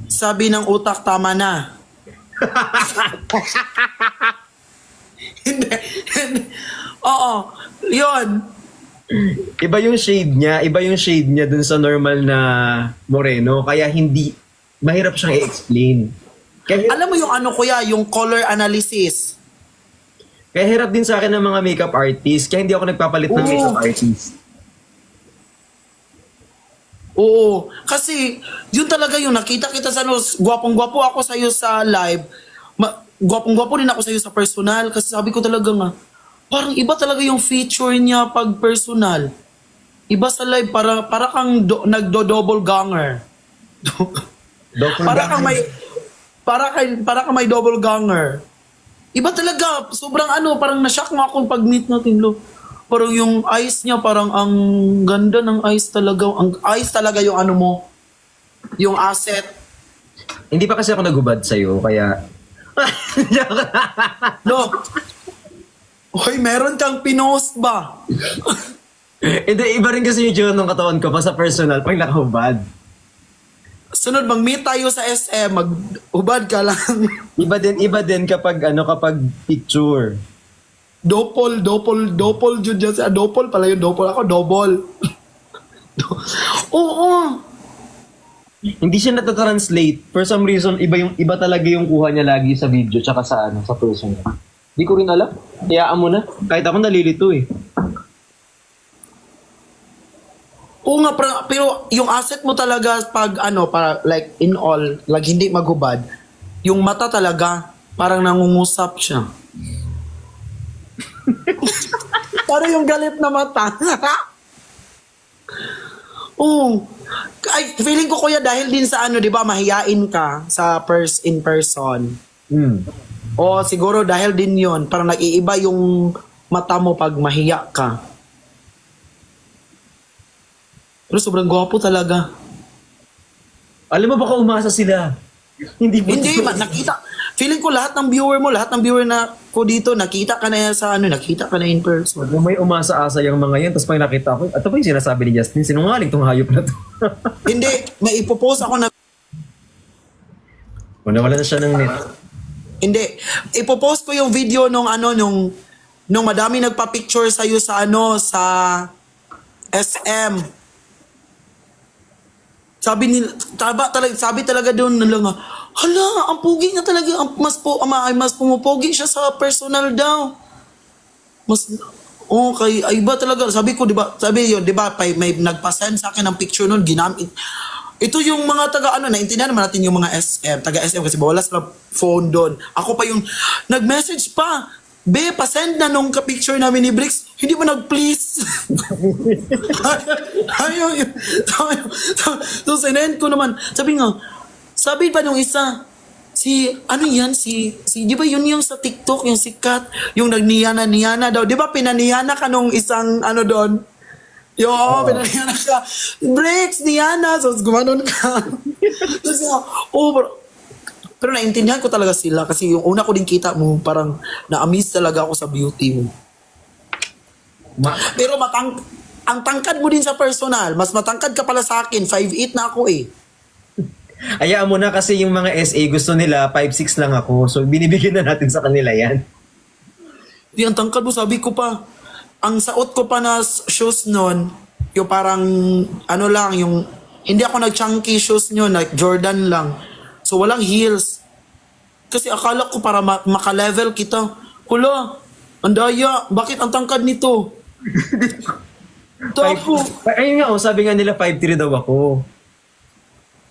Sabi ng utak, tama na. Hindi. Oo, yun. Iba yung shade niya dun sa normal na moreno. Kaya mahirap siyang i-explain. Alam mo yung kuya, yung color analysis. Kaya hirap din sa akin ng mga makeup artist. Kaya hindi ako nagpapalit ng Oo. makeup artist. Oo. Kasi, yun talaga yung nakita kita sa gwapong-gwapo ako sa'yo sa live. Gwapong-gwapo din ako sa'yo sa personal. Kasi sabi ko talaga nga, parang iba talaga yung feature niya pag personal. Iba sa live, para kang nagdo-double ganger. Para kang may double ganger. Iba talaga, sobrang parang na-shock mo ako pag meet natin, lo. Parang yung eyes niya, parang ang ganda ng eyes talaga. Ang eyes talaga yung mo, yung asset. Hindi pa kasi ako nagubad sa'yo, kaya... No. Hoy, meron kang pinost ba? Hindi, iba rin kasi yung ng katawan ko pa sa personal pag nakahubad. Sunod, mag-meet tayo sa SM, mag-ubad ka lang. Iba din kapag picture. Dopol, jud dyan siya. Dopol pala yung dopol. Ako, double. Oo. Hindi siya natatranslate. For some reason, iba talaga yung kuha niya lagi sa video tsaka sa personal. Di ko rin alam. Hayaan mo na. Kahit ako nalilito eh. Oo nga, pero yung asset mo talaga pag para like in all, like hindi maghubad, yung mata talaga, parang nangungusap siya. Parang yung galit na mata. Oo. Ay, feeling ko kuya dahil din sa ano, 'di ba, mahiyain ka sa in person. O siguro dahil din 'yon, parang nag-iiba yung mata mo pag mahiya ka. Pero sobrang gwapo talaga. Alam mo baka umasa sila. Hindi mo. Hindi, nakita. Feeling ko lahat ng viewer na ko dito, nakita ka na yan sa ano, nakita ka na in person. Kung may umasa-asa yung mga yan, tapos pag nakita ko, ito ba yung sinasabi ni Justin? Sinungaling tong hayop na to. Hindi, may ipopost ako na, Nawala na siya ng net. hindi, ipopost ko yung video nung ano, nung madami nagpa-picture sa'yo sa ano, sa SM. Sabi talaga doon na lang, hala, ang pogi na talaga, mas pumupogi siya sa personal daw. Ay iba talaga. Sabi ko, di ba, may nagpa-send sa akin ng picture noon, ginamit. Ito yung mga naintindihan naman natin yung mga SM, taga-SM kasi wala sila phone doon. Ako pa yung, nag-message pa, be, pasend na nung ka-picture namin ni Bricks, hindi mo nag-please. Ayaw. So, sinend ko naman. Sabi pa nung isa, di ba yun yung sa TikTok, yung sikat, yung nagniyana daw. Di ba pinaniyana ka nung isang doon? Pinaniyana ka. Bricks, niyana. So, gumanon ka. Pero naintindihan ko talaga sila kasi yung una ko din kita mo, parang na-amaze talaga ako sa beauty mo. Pero ang tangkad mo din sa personal, mas matangkad ka pala sa akin, 5'8" na ako eh. Hayaan mo na kasi yung mga SA gusto nila 5'6" lang ako. So binibigyan na natin sa kanila yan. Di, ang tangkad mo, sabi ko pa, ang saot ko pa na shoes nun, yung parang, hindi ako nag-chunky shoes nyo, like Jordan lang. So, walang heels. Kasi akala ko para maka-level kita. Hula, ang daya, bakit ang tangkad nito? Ayun nga, sabi nga nila 5'3" daw ako.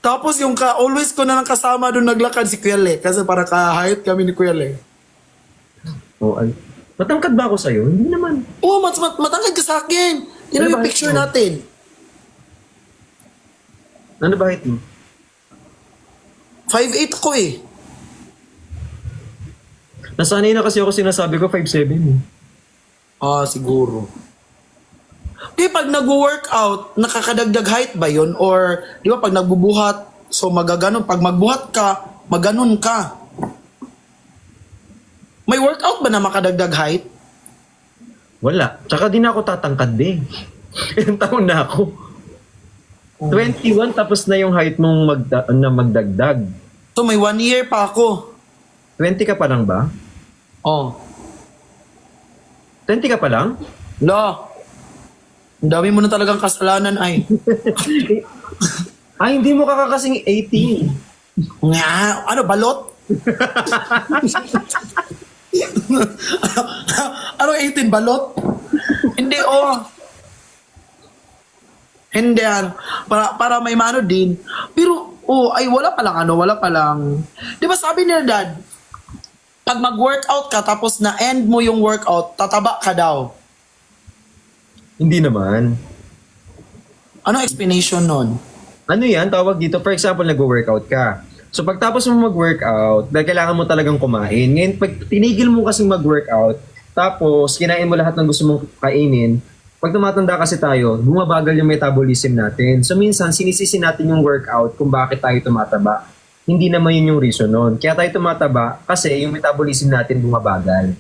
Tapos yung always ko na lang kasama doon naglakad si Kuya Le. Kasi para ka-height kami ni Kuya Le. Matangkad ba ako sa'yo? Hindi naman. Matangkad ka sa akin. Tignan mo yung picture natin. Ano ba height mo? 5'8" ko eh. Nasanay na kasi ako sinasabi ko 5'7". Siguro. Di pag nag-workout, nakakadagdag height ba yun? Or, di ba pag nagbubuhat, so magaganon. Pag magbuhat ka, maganon ka. May workout ba na makadagdag height? Wala. Tsaka di na ako tatangkad din. Ilang taon na ako. 21 tapos na yung height mong magdagdag. So may 1 year pa ako. 20 ka pa lang ba? 20 ka pa lang? La. Ang dami mo na talagang kasalanan ay. Ay, hindi mo kakakasing 18. Nga, balot? Ano 18, balot? Hindi, Hindi, para may mano din. Pero, wala palang. Di ba sabi nila, Dad, pag mag-workout ka, tapos na-end mo yung workout, tataba ka daw. Hindi naman. Ano explanation nun? Ano yan? Tawag dito, for example, nag-workout ka. So pagtapos mo mag-workout, dahil kailangan mo talagang kumain. Ngayon, pag tinigil mo kasing mag-workout, tapos kinain mo lahat ng gusto mong kainin, pag tumatanda kasi tayo, bumabagal yung metabolism natin. So minsan, sinisisi natin yung workout kung bakit tayo tumataba. Hindi naman yun yung reason nun. Kaya tayo tumataba kasi yung metabolism natin bumabagal.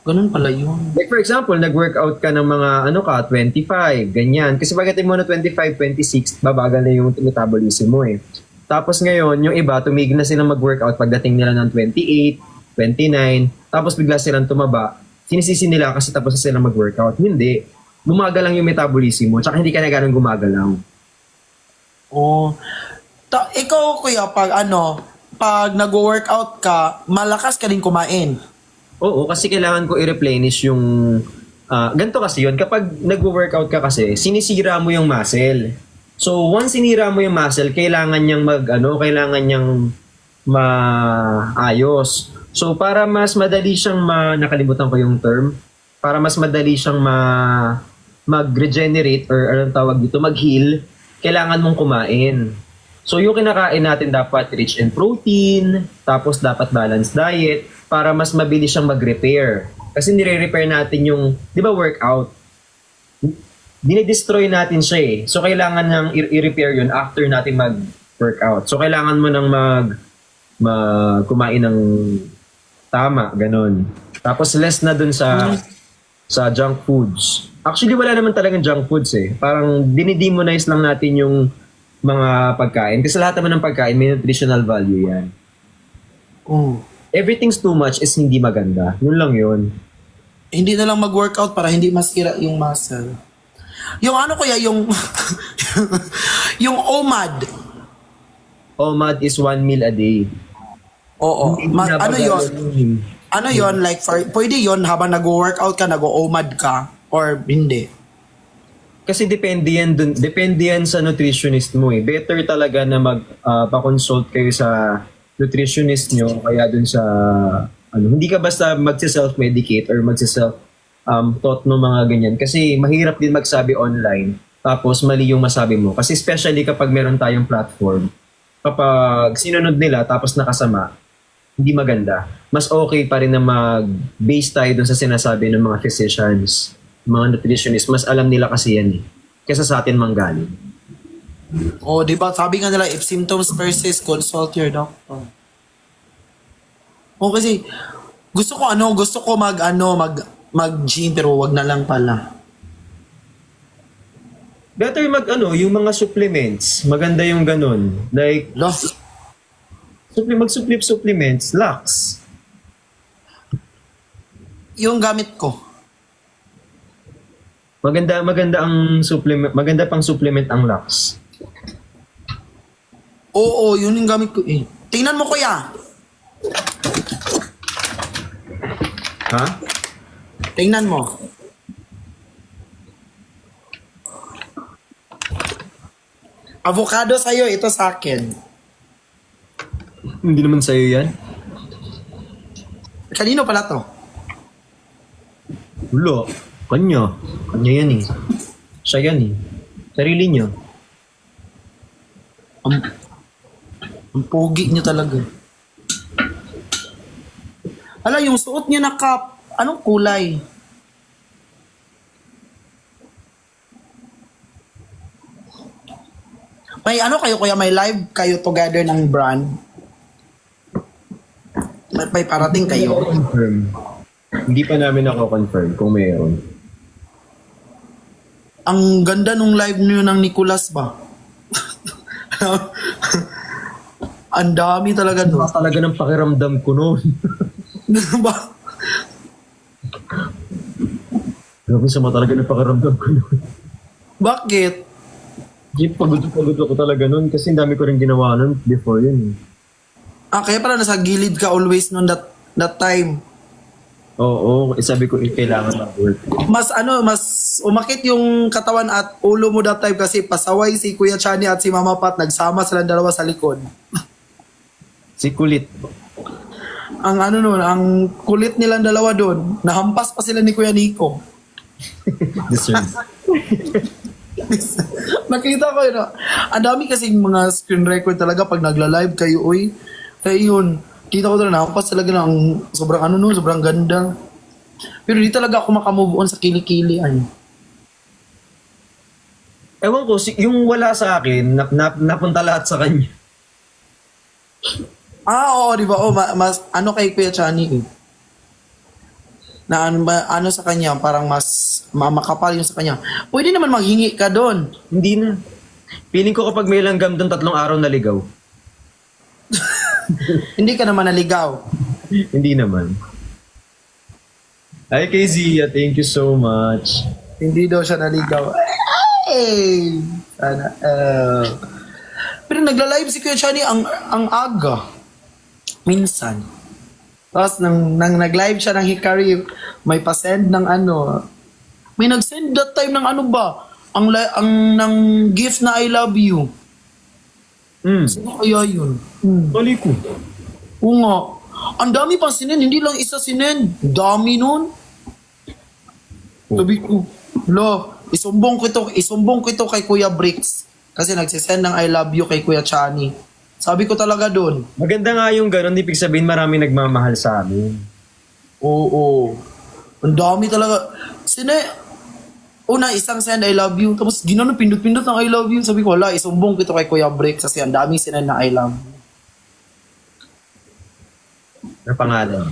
Ganun pala yun. Like for example, nag-workout ka ng mga 25, ganyan. Kasi pagdating mo na 25, 26, babagal na yung metabolism mo eh. Tapos ngayon, yung iba, tumigil na silang mag-workout pagdating nila ng 28, 29, tapos bigla silang tumaba. Sinisisi nila kasi tapos na silang mag-workout. Hindi. Gumagal lang yung metabolism mo, tsaka hindi ka na ganun gumagalaw. Ikaw, kuya, pag nag-workout ka, malakas ka din kumain. Oo, kasi kailangan ko i-replenish yung... ganito kasi yun, kapag nag-workout ka kasi, sinisira mo yung muscle. So, once sinira mo yung muscle, kailangan niyang maayos. So, para mas madali siyang nakalimutan ko yung term, para mas madali siyang mag-regenerate or anong tawag dito, mag-heal, kailangan mong kumain. So yung kinakain natin dapat rich in protein, tapos dapat balanced diet para mas mabilis siyang mag-repair. Kasi nire-repair natin yung, di ba, workout. Dinidestroy natin siya eh. So kailangan nang i-repair yun after natin mag-workout. So kailangan mo nang kumain ng tama, ganun. Tapos less na dun sa junk foods. Actually, wala naman talagang junk foods eh. Parang dinidemonize lang natin yung mga pagkain. Kasi lahat naman ng pagkain may nutritional value yan. Everything's too much is hindi maganda. Yun lang yun. Hindi na lang mag-workout para hindi masira yung muscle. Yung ano kuya, yung yung OMAD. OMAD is 1 meal a day. Oo. Ano yun? Ano yun? Like, pwede yun habang nag-workout ka, nag-OMAD ka, or hindi? Kasi depende yan sa nutritionist mo eh. Better talaga na pa-consult kayo sa nutritionist nyo kaya dun sa hindi ka basta magsi-self-medicate or magsi-self-taught no mga ganyan. Kasi mahirap din magsabi online tapos mali yung masabi mo. Kasi especially kapag meron tayong platform, kapag sinunod nila tapos nakasama, hindi maganda. Mas okay pa rin na mag-base tayo dun sa sinasabi ng mga physicians, mga nutritionists. Mas alam nila kasi yan eh. Kesa sa atin manggaling. Oh, di ba? Sabi nga nila, if symptoms persist, consult your doctor. Oh, kasi gusto ko mag-gym pero wag na lang pala. Better yung mga supplements. Maganda yung ganun. Like, supplements, Lux. Yung gamit ko. Maganda ang supplement, maganda pang supplement ang Lux. Oo, yun yung gamit ko eh. Tingnan mo kuya. Ha? Tingnan mo. Avocado sa'yo, ito sa akin. Hindi naman sa'yo yan. Kanino pala to? Wala. Kanya. Kanya yan eh. Siya yan eh. Sarili niya. Ang pogi niya talaga. Ala, yung suot niya na cap. Anong kulay? May kayo kuya, may live kayo together ng brand? May parating kayo? Confirm. Hindi pa namin ako confirm kung mayroon. Ang ganda nung live niyo ng Nicolas ba? Ang dami talaga doon. Talaga ng pakiramdam ko noon. Ba? Grabe sama talaga ng pakiramdam ko noon. Bakit? Pagod ako talaga noon kasi dami ko rin ginawa noon before yun. Kaya pala nasa gilid ka always noon that time. Oo, sabi ko kailangan mag-work. Mas umakit yung katawan at ulo mo that time kasi pasaway si Kuya Chani at si Mama Pat, nagsama silang dalawa sa likod. Si kulit. Ang kulit nilang dalawa doon, nahampas pa sila ni Kuya Nico. Deserve. Nakita ko yun. Ang dami kasing mga screen record talaga pag nagla-live kayo, uy. Kaya yun, kita ko talaga nakampas talaga ng sobrang sobrang ganda. Pero di talaga ako makamove on sa kilikili. Ewan ko, yung wala sa akin, napunta lahat sa kanya. Oo, di ba? Mas, kay Kuya Chani eh. Na sa kanya, parang mas makapal yung sa kanya. Pwede naman maghingi ka doon. Hindi na. Feeling ko kapag may langgam doon 3 araw naligaw. Hindi ka naman naligaw. Hindi naman. Hi kay Zia, thank you so much. Hindi daw siya naligaw. Hey! Sana. Pero nagla-live si Kuya Chani ang aga. Minsan. Tapos nang nag-live siya ng Hikari, may pa-send ng may nag-send that time ng ng gift na I love you. Sino kaya yun? Bali ko. Oo nga. Ang dami pang sinend, hindi lang isa sinend. Dami nun. Sabi ko, isumbong ko ito kay Kuya Bricks. Kasi nagsisend ng I love you kay Kuya Chani. Sabi ko talaga doon. Maganda nga yung ganun, ibig sabihin marami nagmamahal sa amin. Oo. Ang dami talaga. Una, isang send I love you. Tapos ginano, pindot-pindot ng I love you. Sabi ko, wala, isumbong ko ito kay Kuya Bricks kasi ang daming sinend na I love you. Na pangalan.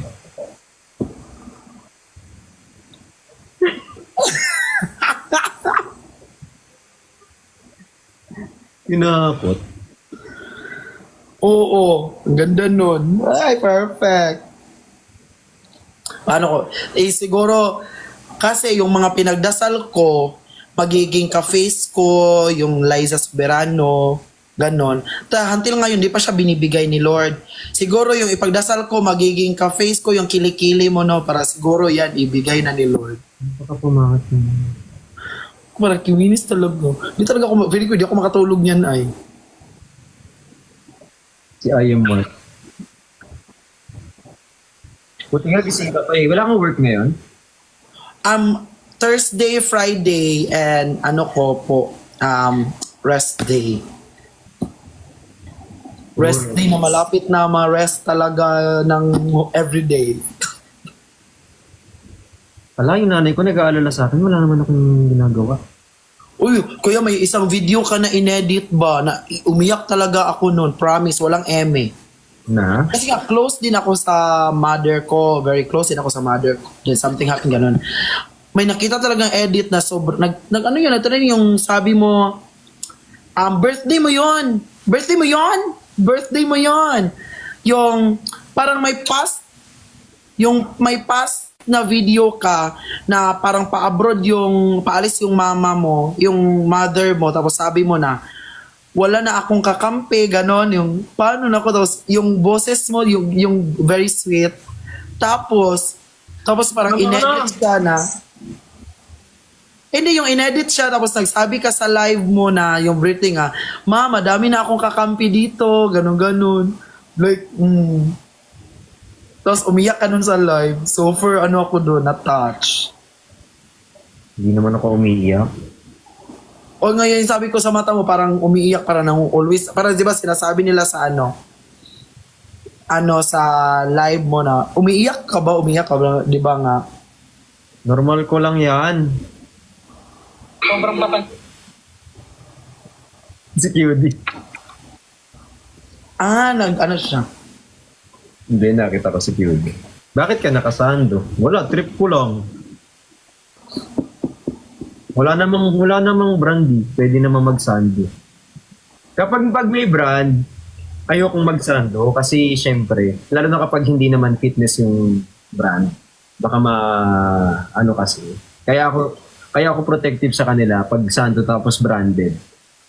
Kinakot. Oo. Ang ganda nun. Ay, perfect. Paano ko? Siguro, kasi yung mga pinagdasal ko, magiging ka-face ko, yung Liza Soberano, ganon. Until ngayon, di pa siya binibigay ni Lord. Siguro yung ipagdasal ko, magiging ka-face ko, yung kilikili mo, no, para siguro yan, ibigay na ni Lord. Baka pumangat mo. Parang kiwinis talaga. Di talaga ako, very good, di ako makatulog niyan ay. Si Ayam Mark. Buti nga gising ka pa eh. Wala kang work ngayon? Thursday, Friday, and rest day. Rest day na malapit na ma-rest talaga ng everyday. Wala, yung nanay ko nag-aalala sa akin. Wala naman akong ginagawa. Uy, kuya, may isang video ka na inedit ba na umiyak talaga ako noon. Promise, walang eme. Na? Kasi nga, close din ako sa mother ko. Very close din ako sa mother ko. Then something happened, ganun. May nakita talagang edit na sobrang, ano yun, ito rin yung sabi mo, birthday mo yon, birthday mo yon, birthday mo yon. Yung, parang may past na video ka na parang pa-abroad paalis yung mama mo, yung mother mo, tapos sabi mo na, wala na akong kakampi, ganon, yung, paano na ako, tapos yung boses mo, yung very sweet, tapos parang inedit ka na, hindi, yung inedit siya, tapos nagsabi ka sa live mo na, yung birthday nga, ma, madami na akong kakampi dito, ganon. Like, Tapos umiyak ka nun sa live. So, for ako doon, na-touch. Hindi naman ako umiiyak. O ngayon, sabi ko sa mata mo, parang umiiyak, parang always, parang di ba sinasabi nila sa sa live mo na, umiiyak ka ba, di ba nga? Normal ko lang yan. Sobrang papan. Si QD. Siya. Hindi, nakita ko si QD. Bakit ka nakasando? Wala, trip ko lang. Wala namang brandy. Pwede namang magsando. Pag may brand, ayokong magsando kasi syempre, lalo na kapag hindi naman fitness yung brand, baka kasi. Kaya ako protective sa kanila pag sando tapos branded.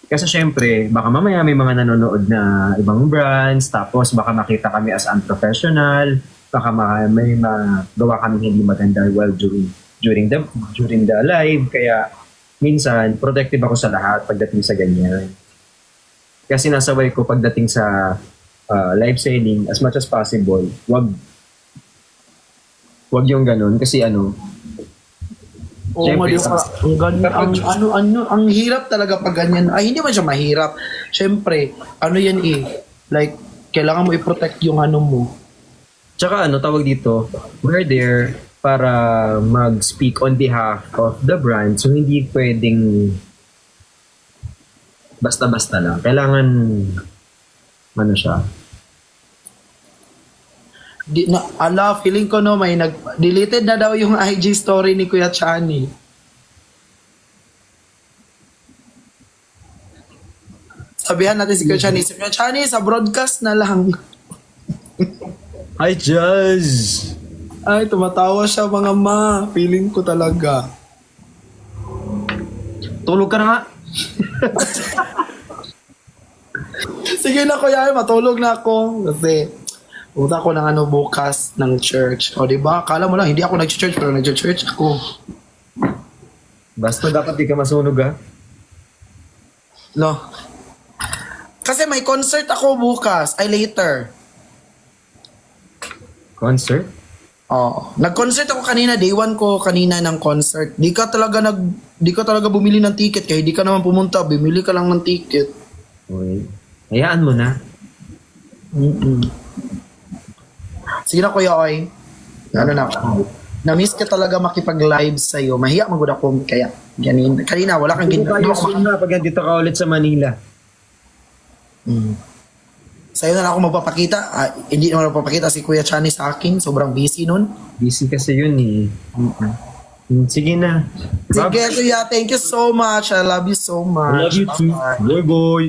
Kasi syempre, baka mamaya may mga nanonood na ibang brands, tapos baka makita kami as unprofessional, baka may magawa kami hindi maganda while during the live. Kaya minsan, protective ako sa lahat pagdating sa ganyan. Kasi nasaway ko pagdating sa live selling, as much as possible, wag yung ganun. Kasi Oo, Siyempre, ang hirap talaga pag ganyan. Ay, hindi man siya mahirap. Siyempre, yan like, kailangan mo i-protect yung mo. Tsaka tawag dito, we're there para mag-speak on behalf of the brand. So, hindi pwedeng basta-basta lang. Kailangan, siya. Feeling ko may deleted na daw yung IG story ni Kuya Chani. Sabihan natin si Kuya Chani. Si Kuya Chani, sa broadcast na lang. Hi, Jazz! Ay, tumatawa siya mga ma. Feeling ko talaga. Tulog ka na nga. Sige na Kuya, matulog na ako. Kasi, punta ko ng bukas ng church. O, diba? Kala mo lang, hindi ako nag-church, pero nag-church ako. Basta dapat di ka masunog, ha? No. Kasi may concert ako bukas. Ay, later. Concert? Oo. Nag-concert ako kanina, day one ko kanina ng concert. Di ka talaga bumili ng ticket kaya di ka naman pumunta, bumili ka lang ng ticket. Okay. Hayaan mo na. Sige na Kuya Oy. Ano na ako. Na-miss ka talaga makipag-live sa'yo. Mahiya magod ako kaya kanina wala kang Hindi ginawa. ka na pag dito ka ulit sa Manila. Sa'yo na lang ako magpapakita. Hindi naman magpapakita si Kuya Chani sa akin. Sobrang busy nun. Busy kasi yun eh. Sige na. Sige Kuya, thank you so much. I love you so much. I love you too. Bye-bye. Boy boy.